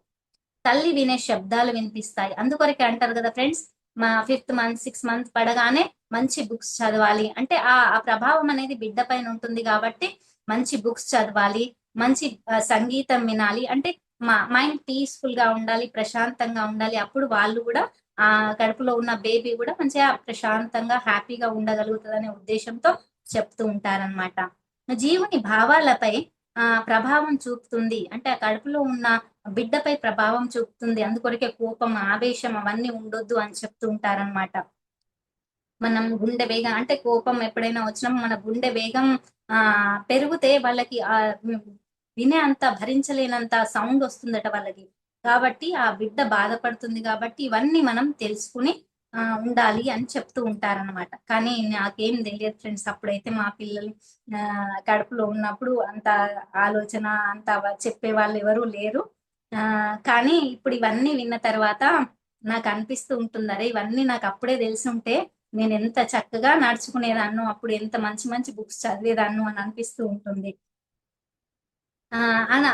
తల్లి వినే శబ్దాలు వినిపిస్తాయి. అందుకొరకే అంటారు కదా ఫ్రెండ్స్, మా 5th month 6th month పడగానే మంచి బుక్స్ చదవాలి, అంటే ఆ ప్రభావం అనేది బిడ్డ పైన ఉంటుంది కాబట్టి మంచి బుక్స్ చదవాలి, మంచి సంగీతం వినాలి, అంటే మా మైండ్ పీస్ఫుల్ గా ఉండాలి, ప్రశాంతంగా ఉండాలి. అప్పుడు వాళ్ళు కూడా ఆ కడుపులో ఉన్న బేబీ కూడా మంచిగా ప్రశాంతంగా హ్యాపీగా ఉండగలుగుతుంది అనే ఉద్దేశంతో చెప్తూ ఉంటారనమాట. జీవుని భావాలపై ప్రభావం చూపుతుంది, అంటే ఆ కడుపులో ఉన్న బిడ్డపై ప్రభావం చూపుతుంది. అందుకొరకే కోపం, ఆవేశం అవన్నీ ఉండొద్దు అని చెప్తూ ఉంటారనమాట. మనం గుండె వేగం, అంటే కోపం ఎప్పుడైనా వచ్చినప్పుడు మన గుండె వేగం పెరిగితే వాళ్ళకి వినే అంత భరించలేనంత సౌండ్ వస్తుందట వాళ్ళకి. కాబట్టి ఆ బిడ్డ బాధపడుతుంది కాబట్టి ఇవన్నీ మనం తెలుసుకుని ఉండాలి అని చెప్తూ ఉంటారనమాట. కానీ నాకేం తెలియదు ఫ్రెండ్స్, అప్పుడైతే మా పిల్లలు కడుపులో ఉన్నప్పుడు అంత ఆలోచన అంత చెప్పే వాళ్ళు ఎవరు లేరు. కానీ ఇప్పుడు ఇవన్నీ విన్న తర్వాత నాకు అనిపిస్తూ ఉంటుంది, అరే ఇవన్నీ నాకు అప్పుడే తెలిసి ఉంటే నేను ఎంత చక్కగా నడుచుకునేదాన్ను, అప్పుడు ఎంత మంచి మంచి బుక్స్ చదివేదాన్ను అని అనిపిస్తూ ఉంటుంది.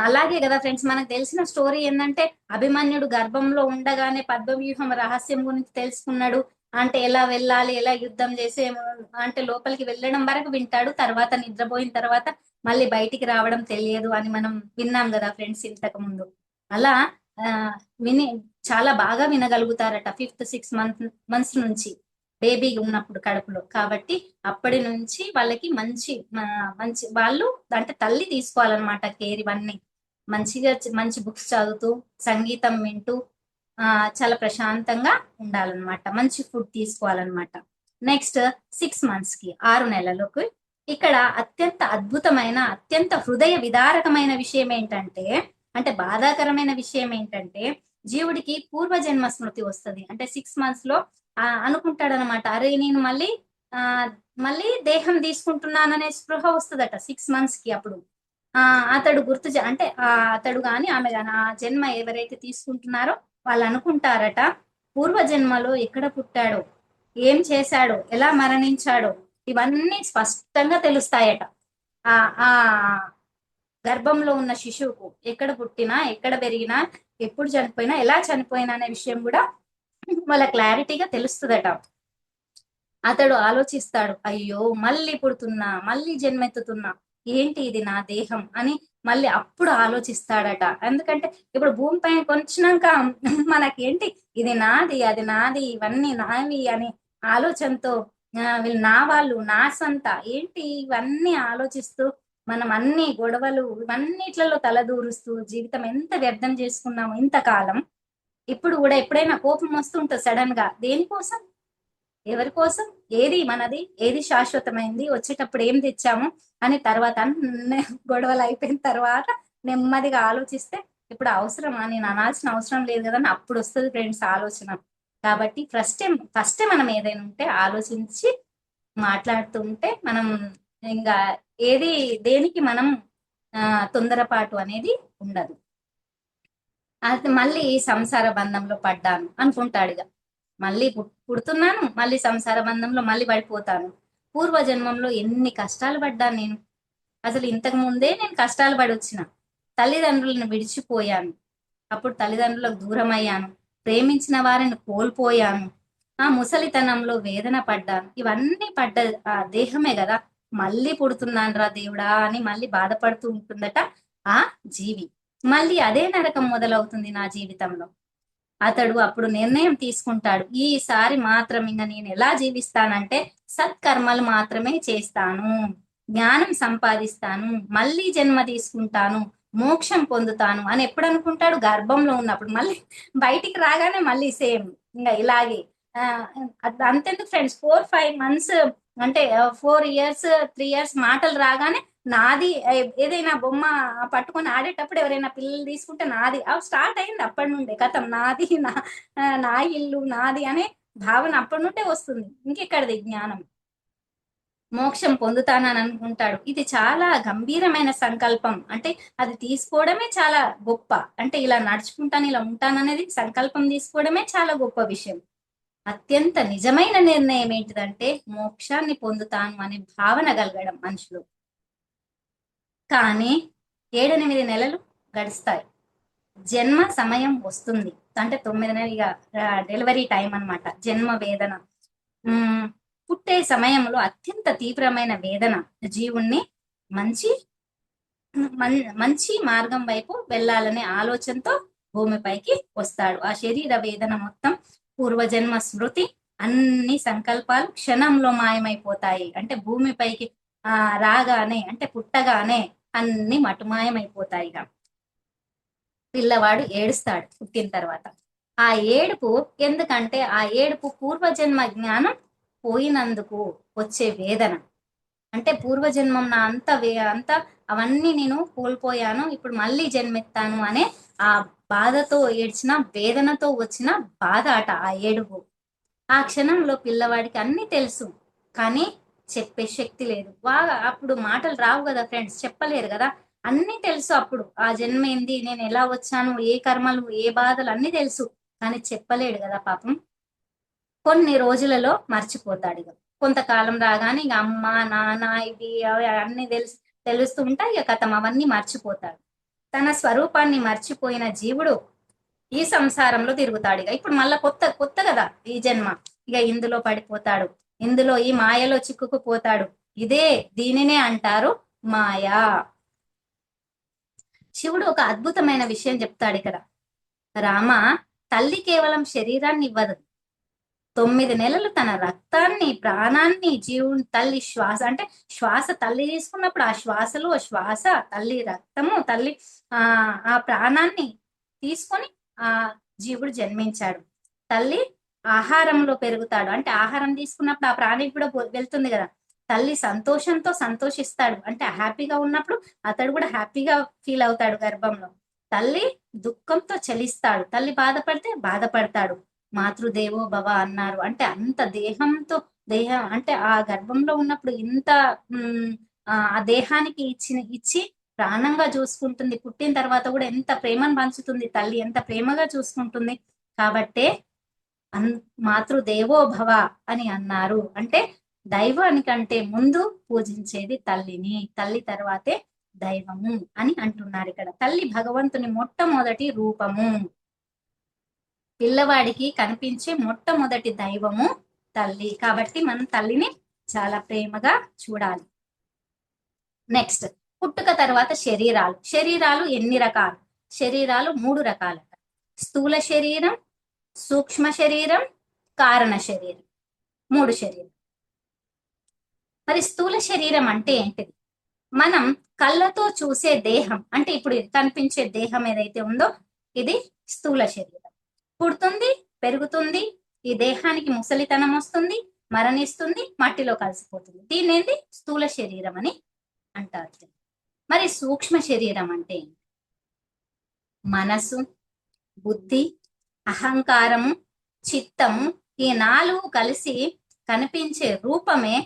అలాగే కదా ఫ్రెండ్స్, మనకు తెలిసిన స్టోరీ ఏంటంటే అభిమన్యుడు గర్భంలో ఉండగానే పద్మవ్యూహం రహస్యం గురించి తెలుసుకున్నాడు. అంటే ఎలా వెళ్ళాలి, ఎలా యుద్ధం చేసే, అంటే లోపలికి వెళ్ళడం వరకు వింటాడు, తర్వాత నిద్రపోయిన తర్వాత మళ్ళీ బయటికి రావడం తెలియదు అని మనం విన్నాం కదా ఫ్రెండ్స్ ఇంతకు ముందు. అలా విని చాలా బాగా వినగలుగుతారట 5th 6th months నుంచి బేబీ ఉన్నప్పుడు కడుపులో. కాబట్టి అప్పటి నుంచి వాళ్ళకి మంచి మంచి వాళ్ళు అంటే తల్లి తీసుకోవాలన్నమాట కేర్. ఇవన్నీ మంచిగా మంచి బుక్స్ చదువుతూ సంగీతం వింటూ చాలా ప్రశాంతంగా ఉండాలన్నమాట, మంచి ఫుడ్ తీసుకోవాలన్నమాట. నెక్స్ట్ 6 months కి 6 నెలలకు ఇక్కడ అత్యంత అద్భుతమైన, అత్యంత హృదయ విదారకమైన విషయం ఏంటంటే అంటే బాధాకరమైన విషయం ఏంటంటే జీవుడికి పూర్వజన్మ స్మృతి వస్తుంది. అంటే 6 మంత్స్ లో అనుకుంటాడనమాట, అరే నేను ఆ మళ్ళీ దేహం తీసుకుంటున్నాననే స్పృహ వస్తుందట 6 మంత్స్ కి. అప్పుడు అతడు అంటే అతడు గాని ఆమె గాని ఆ జన్మ ఎవరైతే తీసుకుంటున్నారో వాళ్ళు అనుకుంటారట, పూర్వజన్మలో ఎక్కడ పుట్టాడో, ఏం చేశాడో, ఎలా మరణించాడో ఇవన్నీ స్పష్టంగా తెలుస్తాయట. ఆ ఆ గర్భంలో ఉన్న శిశువుకు ఎక్కడ పుట్టినా, ఎక్కడ పెరిగినా, ఎప్పుడు చనిపోయినా, ఎలా చనిపోయినా అనే విషయం కూడా వాళ్ళ క్లారిటీగా తెలుస్తుందట. అతడు ఆలోచిస్తాడు, అయ్యో మళ్ళీ పుడుతున్నా, మళ్ళీ జన్మెత్తుతున్నా, ఏంటి ఇది నా దేహం అని మళ్ళీ అప్పుడు ఆలోచిస్తాడట. ఎందుకంటే ఇప్పుడు భూమి పైన కొంచినాక మనకేంటి, ఇది నాది, అది నాది, ఇవన్నీ నావి అని ఆలోచనతో వీళ్ళు నా వాళ్ళు, నా సంత ఏంటి ఇవన్నీ ఆలోచిస్తూ మనం అన్ని గొడవలు ఇవన్నిట్లలో తలదూరుస్తూ జీవితం ఎంత వ్యర్థం చేసుకున్నాము ఇంతకాలం. ఇప్పుడు కూడా ఎప్పుడైనా కోపం వస్తుంటుంది సడన్ గా, దేనికోసం, ఎవరి కోసం, ఏది మనది, ఏది శాశ్వతమైంది, వచ్చేటప్పుడు ఏం తెచ్చాము అని తర్వాత గొడవలు అయిపోయిన తర్వాత నెమ్మదిగా ఆలోచిస్తే ఇప్పుడు అవసరమా, నేను అనాల్సిన అవసరం లేదు కదా అని అప్పుడు వస్తుంది ఫ్రెండ్స్ ఆలోచన. కాబట్టి ఫస్ట్ మనం ఏదైనా ఉంటే ఆలోచించి మాట్లాడుతూ ఉంటే మనం ఇంకా ఏది దేనికి మనం తొందరపాటు అనేది ఉండదు. అది మళ్ళీ సంసార బంధంలో పడ్డాను అనుకుంటాడు. ఇక మళ్ళీ పుడుతున్నాను, మళ్ళీ సంసార బంధంలో మళ్ళీ పడిపోతాను. పూర్వజన్మంలో ఎన్ని కష్టాలు పడ్డాను నేను, అసలు ఇంతకు ముందే నేను కష్టాలు పడి వచ్చిన, తల్లిదండ్రులను విడిచిపోయాను, అప్పుడు తల్లిదండ్రులకు దూరం అయ్యాను, ప్రేమించిన వారిని కోల్పోయాను, ఆ ముసలితనంలో వేదన పడ్డాను. ఇవన్నీ పడ్డ ఆ దేహమే కదా, మళ్ళీ పుడుతున్నాను రా దేవుడా అని మళ్ళీ బాధపడుతూ ఉంటుందట ఆ జీవి. మళ్ళీ అదే నరకం మొదలవుతుంది నా జీవితంలో. అతడు అప్పుడు నిర్ణయం తీసుకుంటాడు, ఈసారి మాత్రం ఇంకా నేను ఎలా జీవిస్తానంటే సత్కర్మలు మాత్రమే చేస్తాను, జ్ఞానం సంపాదిస్తాను, మళ్ళీ జన్మ తీసుకుంటాను, మోక్షం పొందుతాను అని ఎప్పుడు అనుకుంటాడు, గర్భంలో ఉన్నప్పుడు. మళ్ళీ బయటికి రాగానే మళ్ళీ సేమ్ ఇంకా ఇలాగే. అంతెందుకు ఫ్రెండ్స్, 4-5 మంత్స్ అంటే 4 ఇయర్స్ 3 ఇయర్స్ మాటలు రాగానే నాది, ఏదైనా బొమ్మ పట్టుకొని ఆడేటప్పుడు ఎవరైనా పిల్లలు తీసుకుంటే నాది, అవి స్టార్ట్ అయింది అప్పటి నుండే కథం, నాది, నా ఇల్లు నాది అనే భావన అప్పటి నుండే వస్తుంది. ఇంకెక్కడిది జ్ఞానం. మోక్షం పొందుతానని అనుకుంటాడు. ఇది చాలా గంభీరమైన సంకల్పం. అంటే అది తీసుకోవడమే చాలా గొప్ప. అంటే ఇలా నడుచుకుంటాను, ఇలా ఉంటాననేది సంకల్పం తీసుకోవడమే చాలా గొప్ప విషయం. అత్యంత నిజమైన నిర్ణయం ఏంటిదంటే మోక్షాన్ని పొందుతాను అనే భావన కలగడం మనుషులు. కానీ 7-8 నెలలు గడుస్తాయి, జన్మ సమయం వస్తుంది. అంటే 9 నెలలు ఇక డెలివరీ టైం అన్నమాట, జన్మ వేదన. పుట్టే సమయంలో అత్యంత తీవ్రమైన వేదన జీవుణ్ణి మంచి మంచి మార్గం వైపు వెళ్ళాలనే ఆలోచనతో భూమిపైకి వస్తాడు. ఆ శరీర వేదన మొత్తం పూర్వజన్మ స్మృతి, అన్ని సంకల్పాలు క్షణంలో మాయమైపోతాయి. అంటే భూమిపైకి రాగానే, అంటే పుట్టగానే అన్ని మటుమాయమైపోతాయి. ఇక పిల్లవాడు ఏడుస్తాడు పుట్టిన తర్వాత. ఆ ఏడుపు ఎందుకంటే ఆ ఏడుపు పూర్వజన్మ జ్ఞానం పోయినందుకు వచ్చే వేదన. అంటే పూర్వజన్మం నా అంత అవన్నీ నేను కోల్పోయాను, ఇప్పుడు మళ్ళీ జన్మెత్తాను అనే ఆ బాధతో ఏడ్చిన, వేదనతో వచ్చిన బాధ అట ఆ ఏడుపు. ఆ క్షణంలో పిల్లవాడికి అన్ని తెలుసు, కానీ చెప్పే శక్తి లేదు. అప్పుడు మాటలు రావు కదా ఫ్రెండ్స్, చెప్పలేరు కదా. అన్ని తెలుసు అప్పుడు, ఆ జన్మ ఏంది, నేను ఎలా వచ్చాను, ఏ కర్మలు, ఏ బాధలు అన్ని తెలుసు, కానీ చెప్పలేడు కదా పాపం. కొన్ని రోజులలో మర్చిపోతాడు. ఇక కొంతకాలం రాగానే ఇక అమ్మ నాన్న ఇవి అవి అన్ని తెలుస్తూ ఉంటాయి. ఇక కథం అవన్నీ మర్చిపోతాడు. తన స్వరూపాన్ని మర్చిపోయిన జీవుడు ఈ సంసారంలో తిరుగుతాడు. ఇక ఇప్పుడు మళ్ళా కొత్త కొత్త కదా ఈ జన్మ, ఇక ఇందులో పడిపోతాడు, ఇందులో ఈ మాయలో చిక్కుకుపోతాడు. దీనినే అంటారు మాయా. శివుడు ఒక అద్భుతమైన విషయం చెప్తాడు ఇక్కడ. రామ, తల్లి కేవలం శరీరాన్ని ఇవ్వదు, 9 నెలలు తన రక్తాన్ని, ప్రాణాన్ని, తల్లి శ్వాస, అంటే శ్వాస తల్లి తీసుకున్నప్పుడు ఆ శ్వాసలో శ్వాస, తల్లి రక్తము, తల్లి ఆ ప్రాణాన్ని తీసుకొని ఆ జీవుడు జన్మించాడు. తల్లి ఆహారంలో పెరుగుతాడు, అంటే ఆహారం తీసుకున్నప్పుడు ఆ ప్రాణికి కూడా వెళ్తుంది కదా. తల్లి సంతోషంతో సంతోషిస్తాడు, అంటే హ్యాపీగా ఉన్నప్పుడు అతడు కూడా హ్యాపీగా ఫీల్ అవుతాడు గర్భంలో. తల్లి దుఃఖంతో చలిస్తాడు, తల్లి బాధపడితే బాధపడతాడు. మాతృదేవో భవ అన్నారు అంటే అంత దేహం అంటే ఆ గర్భంలో ఉన్నప్పుడు ఇంత ఆ దేహానికి ఇచ్చి ప్రాణంగా చూసుకుంటుంది. పుట్టిన తర్వాత కూడా ఎంత ప్రేమను పంచుతుంది తల్లి, ఎంత ప్రేమగా చూసుకుంటుంది. కాబట్టే మాతృదేవో భవ అని అన్నారు. అంటే దైవానికంటే ముందు పూజించేది తల్లిని, తల్లి తర్వాతే దైవము అని అంటున్నారు ఇక్కడ. తల్లి భగవంతుని మొట్టమొదటి రూపము, పిల్లవాడికి కనిపించే మొట్టమొదటి దైవము తల్లి. కాబట్టి మనం తల్లిని చాలా ప్రేమగా చూడాలి. నెక్స్ట్, పుట్టుక తర్వాత శరీరాలు ఎన్ని రకాలు? శరీరాలు 3 రకాలట. స్థూల శరీరం, సూక్ష్మ శరీరం, కారణ శరీరం, 3 శరీరం. మరి స్థూల శరీరం అంటే ఏంటిది? మనం కళ్ళతో చూసే దేహం, అంటే ఇప్పుడు కనిపించే దేహం ఏదైతే ఉందో ఇది స్థూల శరీరం. పుడుతుంది, పెరుగుతుంది, ఈ దేహానికి ముసలితనం వస్తుంది, మరణిస్తుంది, మట్టిలో కలిసిపోతుంది. దీన్ని స్థూల శరీరం అని అంటారు. మరి సూక్ష్మ శరీరం అంటే మనసు, బుద్ధి, అహంకారము, చిత్తము, ఈ 4 కలిసి కనిపించే రూపమే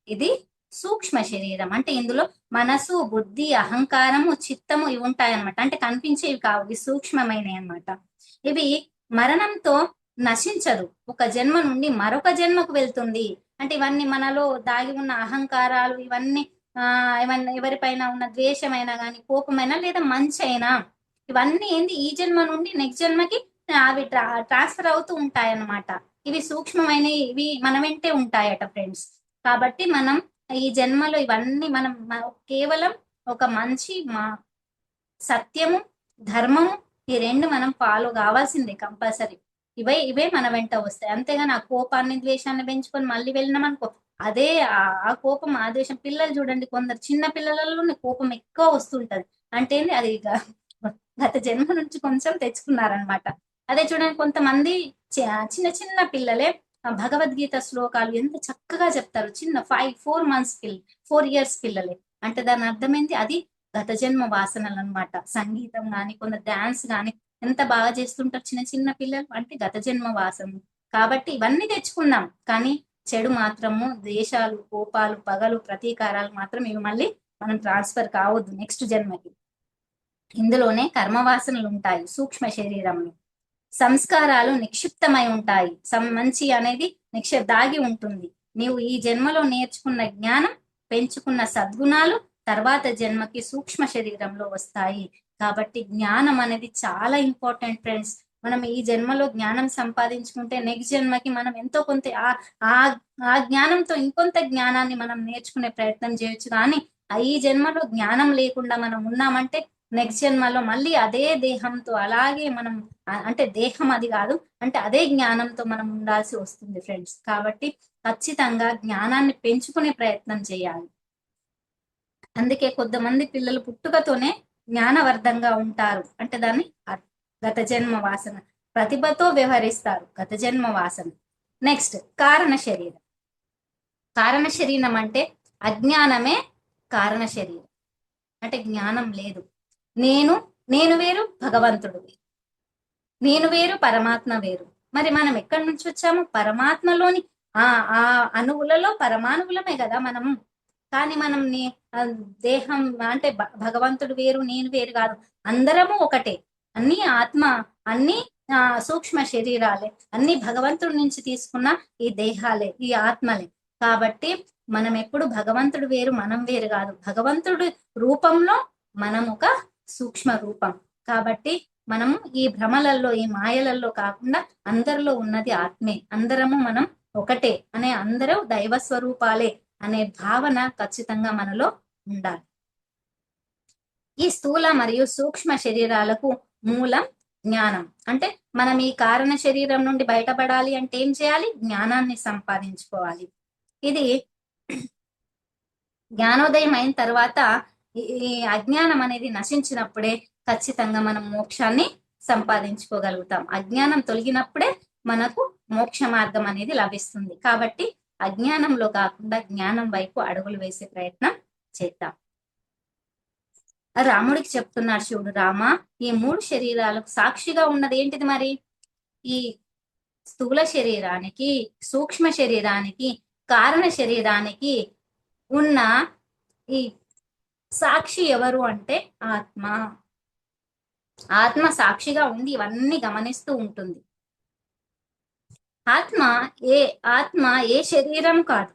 ఇది సూక్ష్మ శరీరం. అంటే ఇందులో మనసు, బుద్ధి, అహంకారము, చిత్తము ఇవి ఉంటాయన్నమాట. అంటే కనిపించేవి కావు, ఇవి సూక్ష్మమైనవి అన్నమాట. ఇవి మరణంతో నశించదు, ఒక జన్మ నుండి మరొక జన్మకు వెళ్తుంది. అంటే ఇవన్నీ మనలో దాగి ఉన్న అహంకారాలు, ఇవన్నీ ఎవరిపైన ఉన్న ద్వేషమైనా కానీ, కోపమైనా లేదా మంచి అయినా, ఇవన్నీ ఈ జన్మ నుండి నెక్స్ట్ జన్మకి అవి ట్రాన్స్ఫర్ అవుతూ ఉంటాయన్నమాట. ఇవి సూక్ష్మమైనవి, ఇవి మన వెంటే ఉంటాయట ఫ్రెండ్స్. కాబట్టి మనం ఈ జన్మలో ఇవన్నీ మనం కేవలం ఒక మంచి సత్యము, ధర్మము, ఈ 2 మనం ఫాలో కావాల్సిందే కంపల్సరీ. ఇవే మన వెంట వస్తాయి. అంతేగాని ఆ కోపాన్ని, ద్వేషాన్ని పెంచుకొని మళ్ళీ వెళ్ళినాం అనుకో, అదే ఆ కోపం, ఆ ద్వేషం, పిల్లలు చూడండి, కొందరు చిన్న పిల్లలలోనే కోపం ఎక్కువ వస్తుంటది. అంటే అది గత జన్మ నుంచి కొంచెం తెచ్చుకున్నారనమాట. అదే చూడండి, కొంతమంది చిన్న పిల్లలే భగవద్గీత శ్లోకాలు ఎంత చక్కగా చెప్తారు. చిన్న 4 months 4 years పిల్లలే. అంటే దాని అర్థమైంది, అది గత జన్మ వాసనలు అనమాట. సంగీతం గాని, కొందరు డాన్స్ గాని ఎంత బాగా చేస్తుంటారు చిన్న పిల్లలు, అంటే గత జన్మ వాసన. కాబట్టి ఇవన్నీ తెచ్చుకుందాం, కానీ చెడు మాత్రము, ద్వేషాలు, కోపాలు, పగలు, ప్రతీకారాలు మాత్రం ఇవి మళ్ళీ మనం ట్రాన్స్ఫర్ కావద్దు నెక్స్ట్ జన్మకి. ఇందులోనే కర్మవాసనలు ఉంటాయి సూక్ష్మ శరీరంలో. సంస్కారాలు నిక్షిప్తమై ఉంటాయి. మంచి అనేది దాగి ఉంటుంది. నీవు ఈ జన్మలో నేర్చుకున్న జ్ఞానం, పెంచుకున్న సద్గుణాలు తర్వాత జన్మకి సూక్ష్మ శరీరంలో వస్తాయి. కాబట్టి జ్ఞానం అనేది చాలా ఇంపార్టెంట్ ఫ్రెండ్స్. మనం ఈ జన్మలో జ్ఞానం సంపాదించుకుంటే నెక్స్ట్ జన్మకి మనం ఎంతో కొంత ఆ జ్ఞానంతో ఇంకొంత జ్ఞానాన్ని మనం నేర్చుకునే ప్రయత్నం చేయొచ్చు. కానీ ఈ జన్మలో జ్ఞానం లేకుండా మనం ఉన్నామంటే నెక్స్ట్ జన్మలో మళ్ళీ అదే దేహంతో అలాగే మనం, అంటే దేహం అది కాదు, అంటే అదే జ్ఞానంతో మనం ఉండాల్సి వస్తుంది ఫ్రెండ్స్. కాబట్టి ఖచ్చితంగా జ్ఞానాన్ని పెంచుకునే ప్రయత్నం చేయాలి. అందుకే కొంతమంది పిల్లలు పుట్టుకతోనే జ్ఞానవర్ధంగా ఉంటారు. అంటే దాన్ని గత జన్మ వాసన, ప్రతిభతో వ్యవహరిస్తారు, గత జన్మ వాసన. నెక్స్ట్, కారణ శరీరం. కారణ శరీరం అంటే అజ్ఞానమే కారణ శరీరం. అంటే జ్ఞానం లేదు. నేను వేరు, భగవంతుడు వేరు. నేను వేరు, పరమాత్మ వేరు. మరి మనం ఎక్కడి నుంచి వచ్చాము? పరమాత్మలోని ఆ అణువులలో పరమాణువులమే కదా మనం. కానీ మనం దేహం అంటే భగవంతుడు వేరు, నేను వేరు కాదు, అందరము ఒకటే. అన్ని ఆత్మ, అన్ని సూక్ష్మ శరీరాలే, అన్ని భగవంతుడి నుంచి తీసుకున్న ఈ దేహాలే, ఈ ఆత్మలే. కాబట్టి మనం ఎప్పుడు భగవంతుడు వేరు, మనం వేరు కాదు. భగవంతుడి రూపంలో మనం ఒక సూక్ష్మ రూపం. కాబట్టి మనము ఈ భ్రమలలో, ఈ మాయలలో కాకుండా అందరిలో ఉన్నది ఆత్మే. అందరము మనం ఒకటే అనే, అందరూ దైవ స్వరూపాలే అనే భావన ఖచ్చితంగా మనలో ఉండాలి. ఈ స్థూల మరియు సూక్ష్మ శరీరాలకు మూలం జ్ఞానం. అంటే మనం ఈ కారణ శరీరం నుండి బయటపడాలి అంటే ఏం చేయాలి? జ్ఞానాన్ని సంపాదించుకోవాలి. ఇది జ్ఞానోదయం అయిన తర్వాత ఈ అజ్ఞానం అనేది నశించినప్పుడే ఖచ్చితంగా మనం మోక్షాన్ని సంపాదించుకోగలుగుతాం. అజ్ఞానం తొలగినప్పుడే మనకు మోక్ష మార్గం అనేది లభిస్తుంది. కాబట్టి అజ్ఞానంలో కాకుండా జ్ఞానం వైపు అడుగులు వేసే ప్రయత్నం చేద్దాం. రాముడికి చెప్తున్నాడు శివుడు, రామ, ఈ మూడు శరీరాలకు సాక్షిగా ఉన్నది ఏంటిది మరి? ఈ స్థూల శరీరానికి, సూక్ష్మ శరీరానికి, కారణ శరీరానికి ఉన్న ఈ సాక్షి ఎవరు అంటే ఆత్మ. ఆత్మ సాక్షిగా ఉండి ఇవన్నీ గమనిస్తూ ఉంటుంది. ఆత్మ ఏ ఆత్మ ఏ శరీరం కాదు,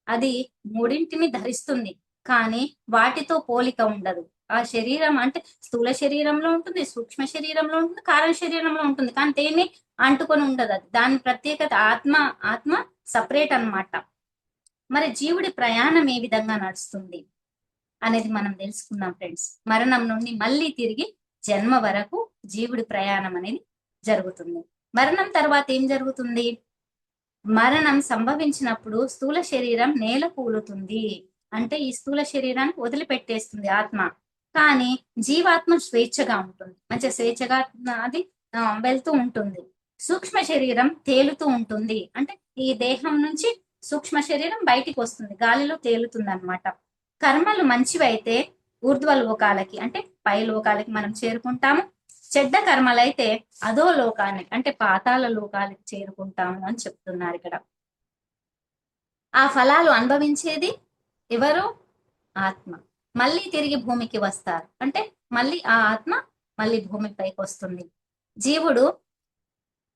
అది మూడింటిని ధరిస్తుంది, కానీ వాటితో పోలిక ఉండదు. ఆ శరీరం అంటే స్థూల శరీరంలో ఉంటుంది, సూక్ష్మ శరీరంలో ఉంటుంది, కారణ శరీరంలో ఉంటుంది, కానీ దేన్ని అంటుకొని ఉండదు. అది దాని ప్రత్యేకత. ఆత్మ ఆత్మ సపరేట్ అన్నమాట. మరి జీవుడి ప్రయాణం ఏ విధంగా నడుస్తుంది అనేది మనం తెలుసుకుందాం ఫ్రెండ్స్. మరణం నుండి మళ్ళీ తిరిగి జన్మ వరకు జీవుడి ప్రయాణం అనేది జరుగుతుంది. మరణం తర్వాత ఏం జరుగుతుంది? మరణం సంభవించినప్పుడు స్థూల శరీరం నేల కూలుతుంది, అంటే ఈ స్థూల శరీరాన్ని వదిలిపెట్టేస్తుంది ఆత్మ. కానీ జీవాత్మ స్వేచ్ఛగా ఉంటుంది, మంచిగా స్వేచ్ఛగా అది వెళ్తూ ఉంటుంది. సూక్ష్మ శరీరం తేలుతూ ఉంటుంది, అంటే ఈ దేహం నుంచి సూక్ష్మ శరీరం బయటికి వస్తుంది, గాలిలో తేలుతుంది అనమాట. కర్మలు మంచివైతే ఊర్ధ్వ లోకాలకి, అంటే పై లోకాలకి మనం చేరుకుంటాము. చెడ్డ కర్మలైతే అధో లోకానికి, అంటే పాతాళ లోకాలకి చేరుకుంటాము అని చెప్తున్నారు ఇక్కడ. ఆ ఫలాలు అనుభవించేది ఎవరు? ఆత్మ. మళ్ళీ తిరిగి భూమికి వస్తారు, అంటే మళ్ళీ ఆ ఆత్మ మళ్ళీ భూమిపైకి వస్తుంది. జీవుడు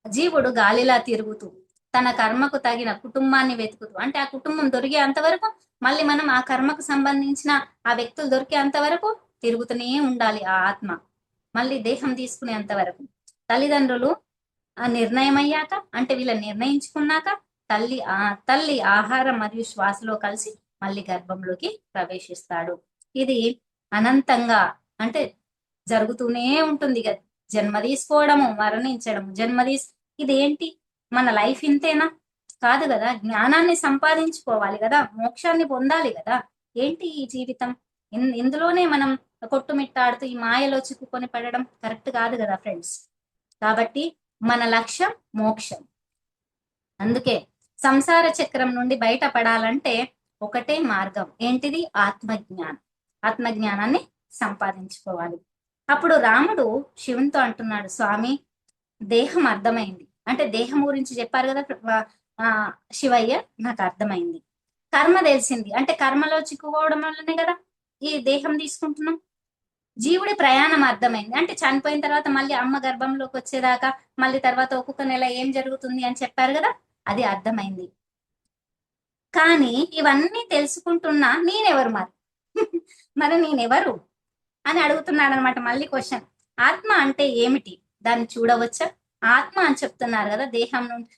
జీవుడు గాలిలా తిరుగుతూ తన కర్మకు తగిన కుటుంబాన్ని వెతుకుతూ, అంటే ఆ కుటుంబం దొరికేంత వరకు, మళ్ళీ మనం ఆ కర్మకు సంబంధించిన ఆ వ్యక్తులు దొరికేంత వరకు తిరుగుతూనే ఉండాలి ఆ ఆత్మ, మళ్ళీ దేహం తీసుకునేంత వరకు. తల్లిదండ్రులు ఆ నిర్ణయం అయ్యాక, అంటే వీళ్ళని నిర్ణయించుకున్నాక తల్లి ఆహారం మరియు శ్వాసలో కలిసి మళ్ళీ గర్భంలోకి ప్రవేశిస్తాడు. ఇది అనంతంగా, అంటే జరుగుతూనే ఉంటుంది కదా. జన్మ తీసుకోవడము, మరణించడము, ఇదేంటి మన లైఫ్ ఇంతేనా? కాదు కదా. జ్ఞానాన్ని సంపాదించుకోవాలి కదా, మోక్షాన్ని పొందాలి కదా. ఏంటి ఈ జీవితం? ఇందులోనే మనం కొట్టుమిట్టాడుతూ ఈ మాయలో చిక్కుకొని పడడం కరెక్ట్ కాదు కదా ఫ్రెండ్స్. కాబట్టి మన లక్ష్యం మోక్షం. అందుకే సంసార చక్రం నుండి బయటపడాలంటే ఒకటే మార్గం, ఏంటిది? ఆత్మజ్ఞానం. ఆత్మజ్ఞానాన్ని సంపాదించుకోవాలి. అప్పుడు రాముడు శివునితో అంటున్నాడు, స్వామి, దేహం అర్థమైంది, అంటే దేహం గురించి చెప్పారు కదా శివయ్య, నాకు అర్థమైంది. కర్మ తెలిసింది, అంటే కర్మలో చిక్కుకోవడం వల్లనే కదా ఈ దేహం తీసుకుంటున్నాం. జీవుడి ప్రయాణం అర్థమైంది, అంటే చనిపోయిన తర్వాత మళ్ళీ అమ్మ గర్భంలోకి వచ్చేదాకా, మళ్ళీ తర్వాత ఒక్కొక్క నెల ఏం జరుగుతుంది అని చెప్పారు కదా, అది అర్థమైంది. కానీ ఇవన్నీ తెలుసుకుంటున్నా నేనెవరు మరి? మరి నేనెవరు అని అడుగుతున్నాడు అనమాట. మళ్ళీ క్వశ్చన్, ఆత్మ అంటే ఏమిటి? దాన్ని చూడవచ్చా? ఆత్మ అని చెప్తున్నారు కదా, దేహం నుండి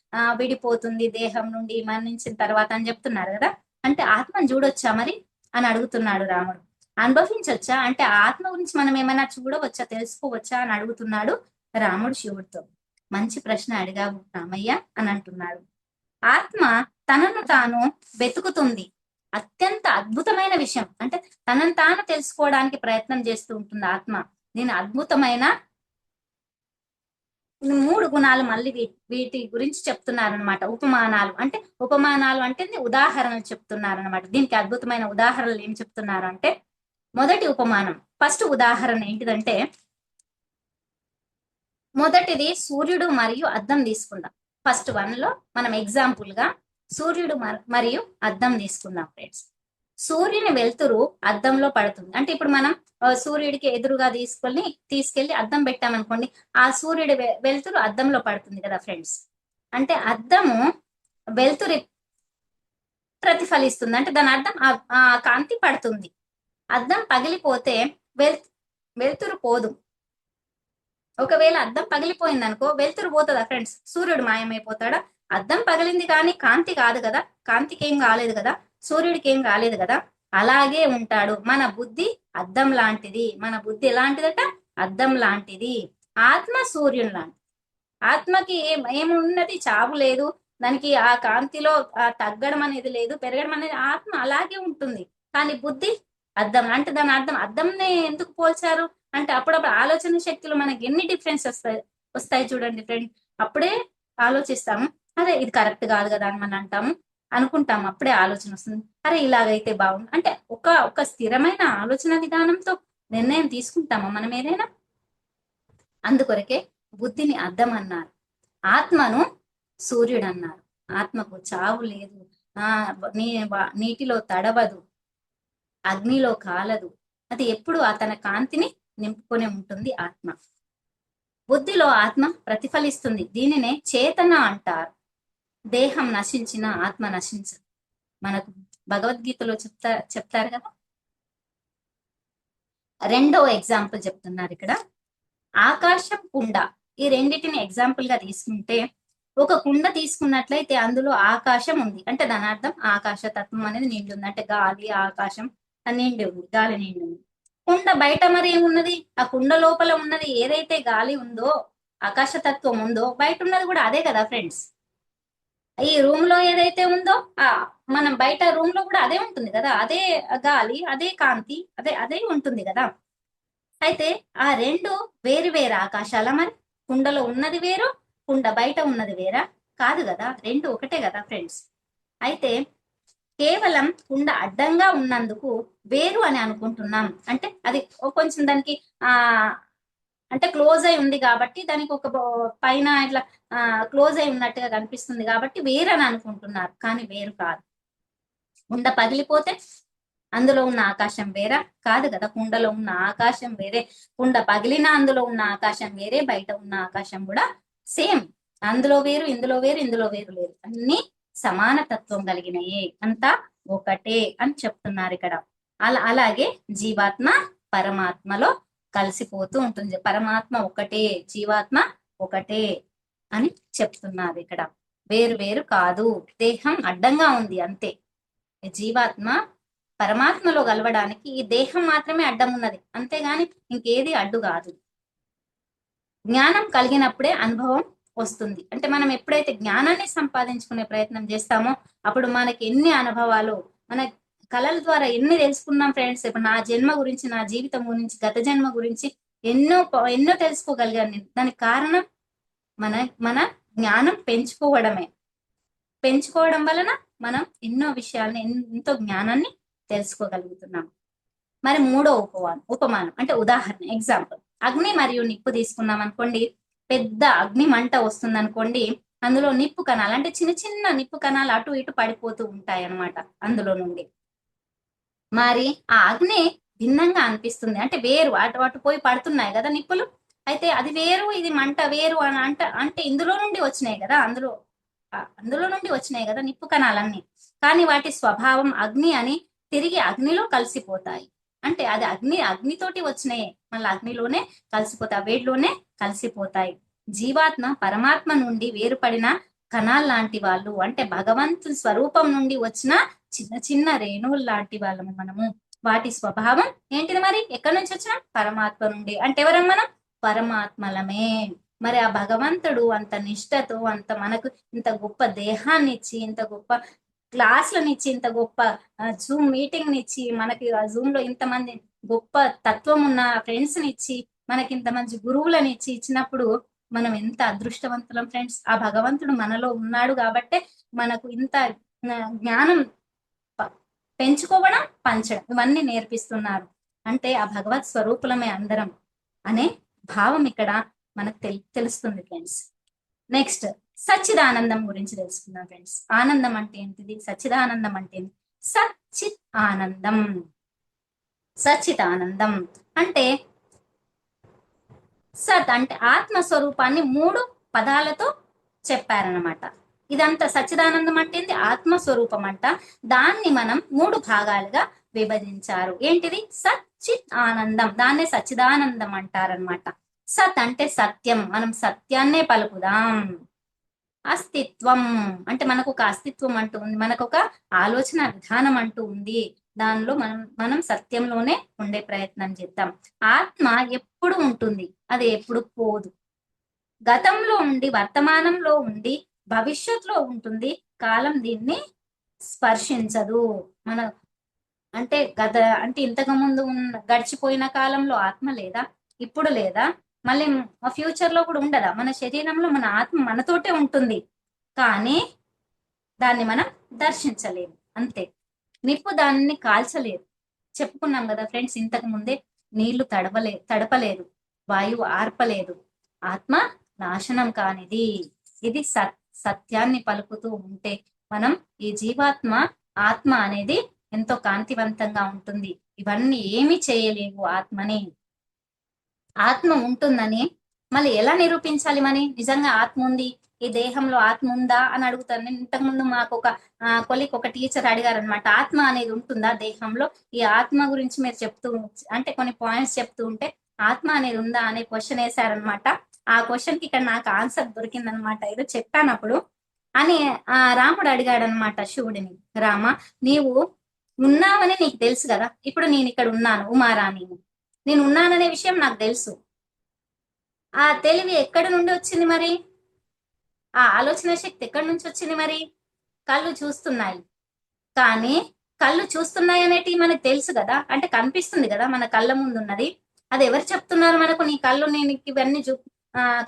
విడిపోతుంది, దేహం నుండి మరణించిన తర్వాత అని చెప్తున్నారు కదా, అంటే ఆత్మను చూడొచ్చా మరి అని అడుగుతున్నాడు రాముడు. అనుభవించొచ్చా, అంటే ఆత్మ గురించి మనం ఏమైనా చూడవచ్చా, తెలుసుకోవచ్చా అని అడుగుతున్నాడు రాముడు శివుడితో. మంచి ప్రశ్న అడిగావు రామయ్య అని అంటున్నాడు. ఆత్మ తనను తాను వెతుకుతుంది, అత్యంత అద్భుతమైన విషయం, అంటే తనను తాను తెలుసుకోవడానికి ప్రయత్నం చేస్తూ ఉంటుంది ఆత్మ. నేను అద్భుతమైన 3 గుణాలు మళ్ళీ వీటి గురించి చెప్తున్నారనమాట. ఉపమానాలు అంటే ఉదాహరణలు చెప్తున్నారనమాట. దీనికి అద్భుతమైన ఉదాహరణలు ఏం చెప్తున్నారు అంటే, మొదటి ఉపమానం, ఫస్ట్ ఉదాహరణ ఏంటిదంటే, మొదటిది సూర్యుడు మరియు అద్దం తీసుకుందాం. ఫస్ట్ 1 లో మనం ఎగ్జాంపుల్ గా సూర్యుడు మరియు అద్దం తీసుకుందాం ఫ్రెండ్స్. సూర్యుని వెలుతురు అద్దంలో పడుతుంది, అంటే ఇప్పుడు మనం సూర్యుడికి ఎదురుగా తీసుకెళ్లి అద్దం పెట్టామనుకోండి, ఆ సూర్యుడి వెలుతురు అద్దంలో పడుతుంది కదా ఫ్రెండ్స్. అంటే అద్దము వెలుతురి ప్రతిఫలిస్తుంది, అంటే దాని అర్థం ఆ కాంతి పడుతుంది. అద్దం పగిలిపోతే వెలుతురు పోదు. ఒకవేళ అద్దం పగిలిపోయింది అనుకో, వెలుతురు పోతుందా ఫ్రెండ్స్? సూర్యుడు మాయమైపోతాడా? అద్దం పగిలింది కానీ కాంతి కాదు కదా, కాంతికి ఏం కాలేదు కదా, సూర్యుడికి ఏం కాలేదు కదా. అలాగే ఉంటాడు మన బుద్ధి, అద్దం లాంటిది. మన బుద్ధి ఎలాంటిదట? అద్దం లాంటిది. ఆత్మ సూర్యుని లాంటిది. ఆత్మకి ఏమున్నది? చావు లేదు, దానికి ఆ కాంతిలో తగ్గడం అనేది లేదు, పెరగడం అనేది. ఆత్మ అలాగే ఉంటుంది. కానీ బుద్ధి అద్దం, అంటే దాని అర్థం, అద్దంనే ఎందుకు పోల్చారు అంటే, అప్పుడప్పుడు ఆలోచన శక్తులు మనకి ఎన్ని డిఫరెన్స్ వస్తాయి చూడండి ఫ్రెండ్. అప్పుడే ఆలోచిస్తాము, అరే ఇది కరెక్ట్ కాదు కదా అని మనం అనుకుంటాము. అప్పుడే ఆలోచన వస్తుంది, అరే ఇలాగైతే బాగుంది, అంటే ఒక స్థిరమైన ఆలోచన విధానంతో నిర్ణయం తీసుకుంటామా మనం ఏదైనా? అందుకొరకే బుద్ధిని అద్దం అన్నారు, ఆత్మను సూర్యుడు అన్నారు. ఆత్మకు చావు లేదు, ఆ నీటిలో తడవదు, అగ్నిలో కాలదు, అది ఎప్పుడు తన కాంతిని నింపుకొని ఉంటుంది ఆత్మ. బుద్ధిలో ఆత్మ ప్రతిఫలిస్తుంది, దీనినే చేతన అంటారు. దేహం నశించిన ఆత్మ నశించదు, మనకు భగవద్గీతలో చెప్తారు కదా. రెండో ఎగ్జాంపుల్ చెప్తున్నారు ఇక్కడ, ఆకాశం కుండ. ఈ రెండిటిని ఎగ్జాంపుల్ గా తీసుకుంటే, ఒక కుండ తీసుకున్నట్లయితే అందులో ఆకాశం ఉంది అంటే దాని అర్థం ఆకాశ తత్వం అనేది నిండి ఉంది, అంటే గాలి ఆకాశం నిండి ఉంది, గాలి నిండి ఉంది. కుండ బయట మరి ఏమున్నది? ఆ కుండ లోపల ఉన్నది ఏదైతే గాలి ఉందో, ఆకాశ తత్వం ఉందో, బయట ఉన్నది కూడా అదే కదా ఫ్రెండ్స్. ఈ రూమ్ లో ఏదైతే ఉందో మనం బయట రూమ్ లో కూడా అదే ఉంటుంది కదా, అదే గాలి, అదే కాంతి, అదే అదే ఉంటుంది కదా. అయితే ఆ రెండు వేరు వేరు ఆకాశాల మరి? కుండలో ఉన్నది వేరు, కుండ బయట ఉన్నది వేరా? కాదు కదా, రెండు ఒకటే కదా ఫ్రెండ్స్. అయితే కేవలం కుండ అడ్డంగా ఉన్నందుకు వేరు అని అనుకుంటున్నాం, అంటే అది కొంచెం దానికి ఆ అంటే క్లోజ్ అయి ఉంది కాబట్టి దానికి ఒక పైన ఇట్లా క్లోజ్ అయి ఉన్నట్టుగా కనిపిస్తుంది కాబట్టి వేరు అని అనుకుంటున్నారు, కానీ వేరు కాదు. కుండ పగిలిపోతే అందులో ఉన్న ఆకాశం వేరా? కాదు కదా, కుండలో ఉన్న ఆకాశం వేరే, కుండ పగిలిన అందులో ఉన్న ఆకాశం వేరే, బయట ఉన్న ఆకాశం కూడా సేమ్. అందులో వేరు, ఇందులో వేరు, ఇందులో వేరు లేదు, అన్ని సమానతత్వం కలిగినయే, అంతా ఒకటే అని చెప్తున్నారు ఇక్కడ. అలాగే జీవాత్మ పరమాత్మలో కలిసిపోతూ ఉంటుంది, పరమాత్మ ఒకటే, జీవాత్మ ఒకటే అని చెప్తున్నారు ఇక్కడ. వేరు వేరు కాదు, దేహం అడ్డంగా ఉంది అంతే. జీవాత్మ పరమాత్మలో కలవడానికి ఈ దేహం మాత్రమే అడ్డం ఉన్నది, అంతేగాని ఇంకేది అడ్డు కాదు. జ్ఞానం కలిగినప్పుడే అనుభవం వస్తుంది, అంటే మనం ఎప్పుడైతే జ్ఞానాన్ని సంపాదించుకునే ప్రయత్నం చేస్తామో అప్పుడు మనకి ఎన్ని అనుభవాలు, మన కళల ద్వారా ఎన్ని తెలుసుకున్నాం ఫ్రెండ్స్. ఇప్పుడు నా జన్మ గురించి, నా జీవితం గురించి, గత జన్మ గురించి ఎన్నో ఎన్నో తెలుసుకోగలిగాను నేను. దానికి కారణం మన మన జ్ఞానం పెంచుకోవడమే. పెంచుకోవడం వలన మనం ఎన్నో విషయాల్ని, ఎంతో జ్ఞానాన్ని తెలుసుకోగలుగుతున్నాం. మరి మూడో ఉపమానం అంటే ఉదాహరణ, ఎగ్జాంపుల్, అగ్ని మరియు నిప్పు తీసుకున్నాం అనుకోండి. పెద్ద అగ్ని మంట వస్తుంది అనుకోండి, అందులో నిప్పు కణాలు అంటే చిన్న చిన్న నిప్పు కణాలు అటు ఇటు పడిపోతూ ఉంటాయి అన్నమాట అందులో నుండి. మరి ఆ అగ్ని భిన్నంగా అనిపిస్తుంది, అంటే వేరు, అటు అటు పోయి పడుతున్నాయి కదా నిప్పులు. అయితే అది వేరు, ఇది మంట వేరు అని అంటే ఇందులో నుండి వచ్చినాయి కదా, అందులో నుండి వచ్చినాయి కదా నిప్పు కణాలన్నీ. కానీ వాటి స్వభావం అగ్ని అని తిరిగి అగ్నిలో కలిసిపోతాయి. అంటే అది అగ్నితోటి వచ్చినాయి, మళ్ళీ అగ్నిలోనే కలిసిపోతాయి, వేడిలోనే కలిసిపోతాయి. జీవాత్మ పరమాత్మ నుండి వేరుపడిన కణాలు లాంటి వాళ్ళు, అంటే భగవంతుని స్వరూపం నుండి వచ్చిన చిన్న చిన్న రేణువులు లాంటి వాళ్ళము మనము. వాటి స్వభావం ఏంటిది మరి? ఎక్కడి నుంచి వచ్చిన? పరమాత్మ నుండి. అంటే ఎవరం మనం? పరమాత్మలమే. మరి ఆ భగవంతుడు అంత నిష్ఠతో, అంత మనకు ఇంత గొప్ప దేహాన్ని ఇచ్చి, ఇంత గొప్ప క్లాసులను ఇచ్చి, ఇంత గొప్ప జూమ్ మీటింగ్ నిచ్చి, మనకి ఆ జూమ్ లో ఇంతమంది గొప్ప తత్వం ఉన్న ఫ్రెండ్స్ ని ఇచ్చి, మనకి ఇంత మంచి గురువులను ఇచ్చినప్పుడు మనం ఎంత అదృష్టవంతులం ఫ్రెండ్స్. ఆ భగవంతుడు మనలో ఉన్నాడు కాబట్టే మనకు ఇంత జ్ఞానం పెంచుకోవడం, పంచడం, ఇవన్నీ నేర్పిస్తున్నారు. అంటే ఆ భగవత్ స్వరూపులమే అందరం అనే భావం ఇక్కడ మనకు తెలుస్తుంది ఫ్రెండ్స్. నెక్స్ట్ సచ్చిదానందం గురించి తెలుసుకుందాం ఫ్రెండ్స్. ఆనందం అంటే ఏంటిది? సచ్చిదానందం అంటే సచ్చిత్ ఆనందం. సచ్చిత్ ఆనందం అంటే సత్ అంటే ఆత్మస్వరూపాన్ని 3 పదాలతో చెప్పారనమాట. ఇదంతా సచ్చిదానందం అంటే ఆత్మస్వరూపం అంట. దాన్ని మనం 3 భాగాలుగా విభజించారు. ఏంటిది? సచ్చిత్ ఆనందం, దాన్నే సచ్చిదానందం అంటారనమాట. సత్ అంటే సత్యం, మనం సత్యాన్నే పలుకుదాం. అస్తిత్వం అంటే మనకు ఒక అస్తిత్వం అంటూ ఉంది, మనకు ఒక ఆలోచన విధానం అంటూ ఉంది. దానిలో మనం సత్యంలోనే ఉండే ప్రయత్నం చేద్దాం. ఆత్మ ఎప్పుడు ఉంటుంది, అది ఎప్పుడు పోదు. గతంలో ఉండి, వర్తమానంలో ఉండి, భవిష్యత్తులో ఉంటుంది. కాలం దీన్ని స్పర్శించదు. మన అంటే అంటే ఇంతకు ముందు గడిచిపోయిన కాలంలో ఆత్మ లేదా? ఇప్పుడు లేదా? మళ్ళీ ఫ్యూచర్ లో కూడా ఉండదా? మన శరీరంలో మన ఆత్మ మనతోటే ఉంటుంది, కానీ దాన్ని మనం దర్శించలేము అంతే. నిప్పు దాన్ని కాల్చలేదు, చెప్పుకున్నాం కదా ఫ్రెండ్స్ ఇంతకు ముందే. నీళ్లు తడపలేదు, వాయువు ఆర్పలేదు, ఆత్మ నాశనం కానిది. ఇది సత్యాన్ని పలుకుతూ ఉంటే మనం ఈ జీవాత్మ ఆత్మ అనేది ఎంతో కాంతివంతంగా ఉంటుంది. ఇవన్నీ ఏమి చేయలేవు ఆత్మని. ఆత్మ ఉంటుందని మళ్ళీ ఎలా నిరూపించాలి? మరి నిజంగా ఆత్మ ఉంది, ఈ దేహంలో ఆత్మ ఉందా అని అడుగుతాను. నేను ఇంతకుముందు మాకు ఒక కొలిక్ ఒక టీచర్ అడిగారు అనమాట, ఆత్మ అనేది ఉంటుందా దేహంలో? ఈ ఆత్మ గురించి మీరు చెప్తూ అంటే కొన్ని పాయింట్స్ చెప్తూ ఉంటే ఆత్మ అనేది ఉందా అనే క్వశ్చన్ వేశారనమాట. ఆ క్వశ్చన్ కి ఇక్కడ నాకు ఆన్సర్ దొరికిందనమాట. ఏదో చెప్పానప్పుడు అని రాముడు అడిగాడు అనమాట శివుడిని, రామ నీవు ఉన్నావని నీకు తెలుసు కదా, ఇప్పుడు నేను ఇక్కడ ఉన్నాను ఉమారాణి, నేను ఉన్నాననే విషయం నాకు తెలుసు. ఆ తెలివి ఎక్కడి నుండి వచ్చింది మరి? ఆ ఆలోచన శక్తి ఎక్కడి నుంచి వచ్చింది మరి? కళ్ళు చూస్తున్నాయి, కానీ కళ్ళు చూస్తున్నాయి అనేటి మనకు తెలుసు కదా, అంటే కనిపిస్తుంది కదా మన కళ్ళ ముందు ఉన్నది. అది ఎవరు చెప్తున్నారు మనకు? నీ కళ్ళు నేను ఇవన్నీ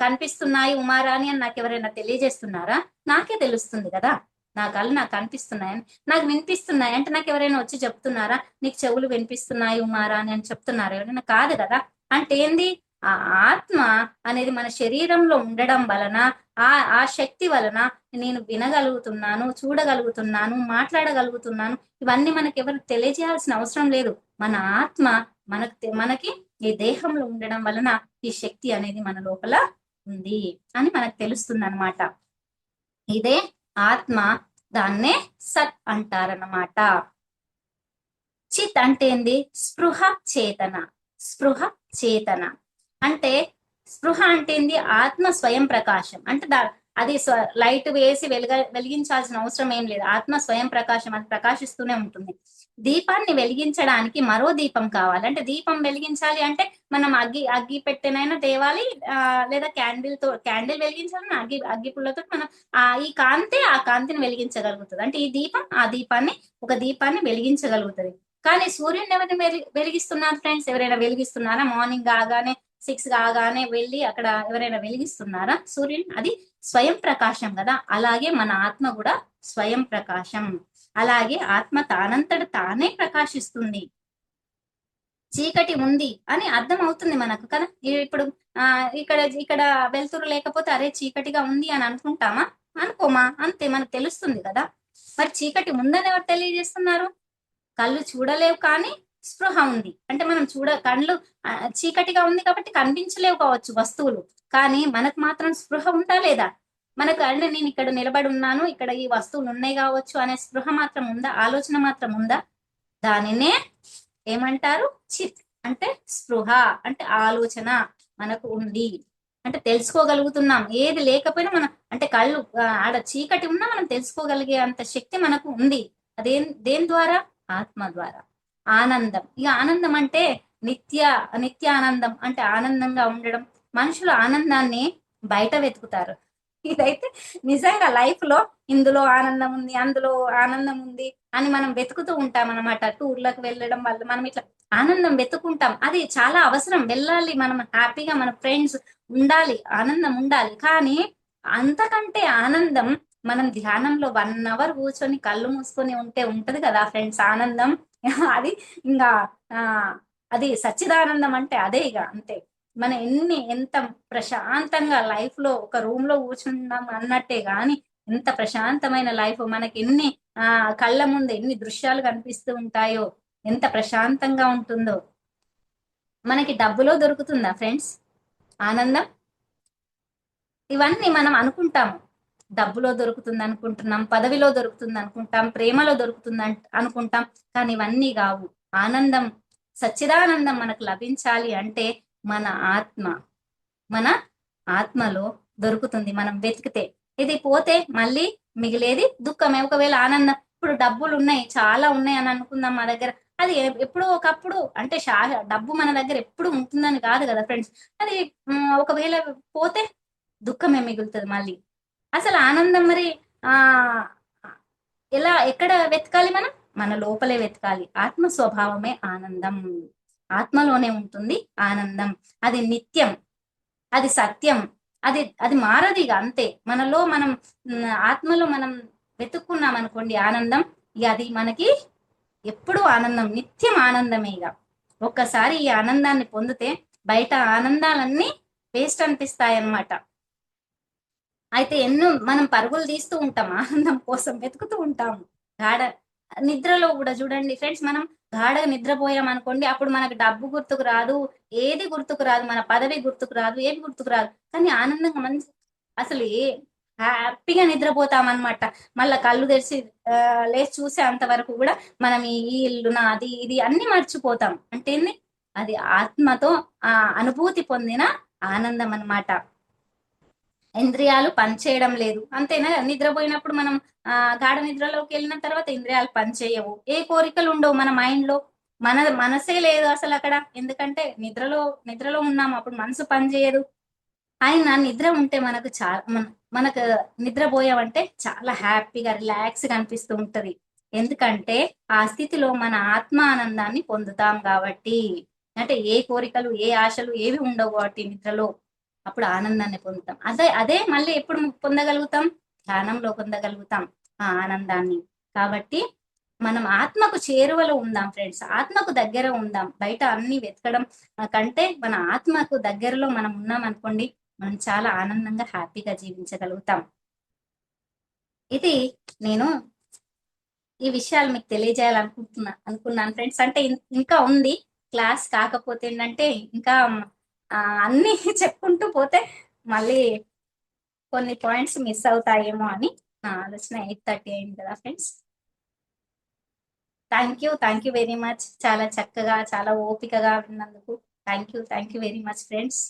కనిపిస్తున్నాయి ఉమారాణి అని నాకు ఎవరైనా తెలియజేస్తున్నారా? నాకే తెలుస్తుంది కదా, నా కళ్ళు నాకు కనిపిస్తున్నాయని, నాకు వినిపిస్తున్నాయి అంటే నాకు ఎవరైనా వచ్చి చెప్తున్నారా నీకు చెవులు వినిపిస్తున్నాయి ఉమారాణి అని చెప్తున్నారు ఎవరైనా? కాదు కదా. అంటే ఏంది? ఆ ఆత్మ అనేది మన శరీరంలో ఉండడం వలన, ఆ శక్తి వలన నేను వినగలుగుతున్నాను, చూడగలుగుతున్నాను, మాట్లాడగలుగుతున్నాను. ఇవన్నీ మనకి ఎవరు తెలియజేయాల్సిన అవసరం లేదు. మన ఆత్మ మనకి ఈ దేహంలో ఉండడం వలన ఈ శక్తి అనేది మన లోపల ఉంది అని మనకు తెలుస్తుంది అనమాట. ఇదే ఆత్మ, దాన్నే సత్ అంటారన్నమాట. చిత్ అంటే ఏంది? స్పృహ చేతన. స్పృహ చేతన అంటే, స్పృహ అంటే ఏంది? ఆత్మ స్వయం ప్రకాశం అంటే అది లైట్ వేసి వెలిగించాల్సిన అవసరం ఏం లేదు. ఆత్మ స్వయం ప్రకాశం, అది ప్రకాశిస్తూనే ఉంటుంది. దీపాన్ని వెలిగించడానికి మరో దీపం కావాలి. అంటే దీపం వెలిగించాలి అంటే మనం అగ్గి పెట్టెనైనా తేవాలి, లేదా క్యాండిల్ వెలిగించాలని అగ్గి పుల్లతో మనం ఈ కాంతి ఆ కాంతిని వెలిగించగలుగుతుంది. అంటే ఈ దీపం ఆ ఒక దీపాన్ని వెలిగించగలుగుతుంది. కానీ సూర్యుని ఎవరిని వెలిగిస్తున్నారు ఫ్రెండ్స్? ఎవరైనా వెలిగిస్తున్నారా? మార్నింగ్ కాగానే 6 కాగానే వెళ్ళి అక్కడ ఎవరైనా వెలిగిస్తున్నారా సూర్యుని? అది స్వయం ప్రకాశం కదా. అలాగే మన ఆత్మ కూడా స్వయం ప్రకాశం. అలాగే ఆత్మ తానంతట తానే ప్రకాశిస్తుంది. చీకటి ఉంది అని అర్థం అవుతుంది మనకు కదా. ఇప్పుడు ఇక్కడ వెలుతురు లేకపోతే అరే చీకటిగా ఉంది అని అనుకుంటామా? అనుకోమా? అంతే, మనకు తెలుస్తుంది కదా. మరి చీకటి ఉందని ఎవరు తెలియజేస్తున్నారు? కళ్ళు చూడలేవు కానీ స్పృహ ఉంది. అంటే మనం కళ్ళు చీకటిగా ఉంది కాబట్టి కనిపించలేవు కావచ్చు వస్తువులు, కానీ మనకు మాత్రం స్పృహ ఉందా లేదా? మనకు అంటే నేను ఇక్కడ నిలబడి ఉన్నాను, ఇక్కడ ఈ వస్తువులు ఉన్నాయి కావచ్చు అనే స్పృహ మాత్రం ఉందా? ఆలోచన మాత్రం ఉందా? దానినే ఏమంటారు? చిత్ అంటే స్పృహ అంటే ఆలోచన మనకు ఉంది. అంటే తెలుసుకోగలుగుతున్నాం. ఏది లేకపోయినా మనం అంటే కళ్ళు ఆడ చీకటి ఉన్నా మనం తెలుసుకోగలిగే అంత శక్తి మనకు ఉంది. దేని ద్వారా? ఆత్మ ద్వారా. ఆనందం. ఇక ఆనందం అంటే నిత్యానందం అంటే ఆనందంగా ఉండడం. మనుషులు ఆనందాన్ని బయట వెతుకుతారు. ఇదైతే నిజంగా లైఫ్ లో ఇందులో ఆనందం ఉంది, అందులో ఆనందం ఉంది అని మనం వెతుకుతూ ఉంటాం అనమాట. టూర్లకు వెళ్ళడం వల్ల మనం ఇట్లా ఆనందం వెతుకుంటాం. అది చాలా అవసరం, వెళ్ళాలి, మనం హ్యాపీగా మన ఫ్రెండ్స్ ఉండాలి, ఆనందం ఉండాలి. కానీ అంతకంటే ఆనందం మనం ధ్యానంలో 1 అవర్ కూర్చొని కళ్ళు మూసుకొని ఉంటే ఉంటది కదా ఫ్రెండ్స్ ఆనందం. అది ఇంకా అది సచ్చిదానందం అంటే అదే ఇక అంతే. మనం ఎంత ప్రశాంతంగా లైఫ్ లో ఒక రూమ్ లో కూర్చున్నాం అన్నట్టే గాని ఎంత ప్రశాంతమైన లైఫ్ మనకి కళ్ళ ముందు ఎన్ని దృశ్యాలు కనిపిస్తూ ఉంటాయో, ఎంత ప్రశాంతంగా ఉంటుందో. మనకి డబ్బులో దొరుకుతుందా ఫ్రెండ్స్ ఆనందం? ఇవన్నీ మనం అనుకుంటాము, డబ్బులో దొరుకుతుంది అనుకుంటున్నాం, పదవిలో దొరుకుతుంది అనుకుంటాం, ప్రేమలో దొరుకుతుంది అనుకుంటాం. కానీ ఇవన్నీ కావు. ఆనందం, సచ్చిదానందం మనకు లభించాలి అంటే మన ఆత్మలో దొరుకుతుంది మనం వెతికితే. ఇది పోతే మళ్ళీ మిగిలేది దుఃఖమే. ఒకవేళ ఆనందం, ఇప్పుడు డబ్బులు ఉన్నాయి, చాలా ఉన్నాయి అని అనుకుందాం మా దగ్గర, అది ఎప్పుడో ఒకప్పుడు అంటే డబ్బు మన దగ్గర ఎప్పుడు ఉంటుందని కాదు కదా ఫ్రెండ్స్. అది ఒకవేళ పోతే దుఃఖమే మిగులుతుంది మళ్ళీ. అసలు ఆనందం మరి ఆ ఎక్కడ వెతకాలి? మనం మన లోపలే వెతకాలి. ఆత్మ స్వభావమే ఆనందం. ఆత్మలోనే ఉంటుంది ఆనందం. అది నిత్యం, అది సత్యం, అది మారది ఇక అంతే. మనం ఆత్మలో మనం వెతుక్కున్నాం అనుకోండి ఆనందం, ఇక అది మనకి ఎప్పుడు ఆనందం, నిత్యం ఆనందమే. ఇక ఒక్కసారి ఈ ఆనందాన్ని పొందితే బయట ఆనందాలన్నీ వేస్ట్ అనిపిస్తాయి అన్నమాట. అయితే ఎన్నో మనం పరుగులు తీస్తూ ఉంటాం, ఆనందం కోసం వెతుకుతూ ఉంటాము. గాఢ నిద్రలో కూడా చూడండి ఫ్రెండ్స్, మనం గాఢగా నిద్రపోయాం అనుకోండి, అప్పుడు మనకు డబ్బు గుర్తుకు రాదు, ఏది గుర్తుకు రాదు, మన పదవి గుర్తుకు రాదు, ఏది గుర్తుకు రాదు. కానీ ఆనందంగా మంచి అసలు హ్యాపీగా నిద్రపోతాం అనమాట. మళ్ళా కళ్ళు తెరిచి లేచి చూసే అంతవరకు కూడా మనం ఈ ఇల్లు నాది ఇది అన్ని మర్చిపోతాం. అంటే ఏంది? అది ఆత్మతో ఆ అనుభూతి పొందిన ఆనందం అన్నమాట. ఇంద్రియాలు పనిచేయడం లేదు అంతేనా. నిద్రపోయినప్పుడు మనం గాఢ నిద్రలోకి వెళ్ళిన తర్వాత ఇంద్రియాలు పనిచేయవు, ఏ కోరికలు ఉండవు మన మైండ్ లో. మనసే లేదు అసలు అక్కడ. ఎందుకంటే నిద్రలో ఉన్నాం, అప్పుడు మనసు పనిచేయదు. అయినా నిద్ర ఉంటే మనకు చాలా మనకు నిద్రపోయామంటే చాలా హ్యాపీగా రిలాక్స్ గా అనిపిస్తూ ఉంటది. ఎందుకంటే ఆ స్థితిలో మన ఆత్మ ఆనందాన్ని పొందుతాం కాబట్టి. అంటే ఏ కోరికలు ఏ ఆశలు ఏవి ఉండవు కాబట్టి నిద్రలో. అప్పుడు ఆనందాన్ని పొందుతాం. అదే అదే మళ్ళీ ఎప్పుడు పొందగలుగుతాం? ధ్యానంలో పొందగలుగుతాం ఆ ఆనందాన్ని. కాబట్టి మనం ఆత్మకు చేరువలో ఉందాం ఫ్రెండ్స్, ఆత్మకు దగ్గర ఉందాం. బయట అన్ని వెతకడం కంటే మన ఆత్మకు దగ్గరలో మనం ఉన్నాం అనుకోండి, మనం చాలా ఆనందంగా హ్యాపీగా జీవించగలుగుతాం. ఇది నేను ఈ విషయాలు మీకు అనుకున్నాను ఫ్రెండ్స్. అంటే ఇంకా ఉంది క్లాస్, కాకపోతే ఏంటంటే ఇంకా అన్ని చెప్పుకుంటూ పోతే మళ్ళీ కొన్ని పాయింట్స్ మిస్ అవుతాయేమో అని నా ఆలోచన. 8:30 అయింది కదా friends. Thank you very much. చాలా చక్కగా చాలా ఓపికగా విన్నందుకు thank you very much friends.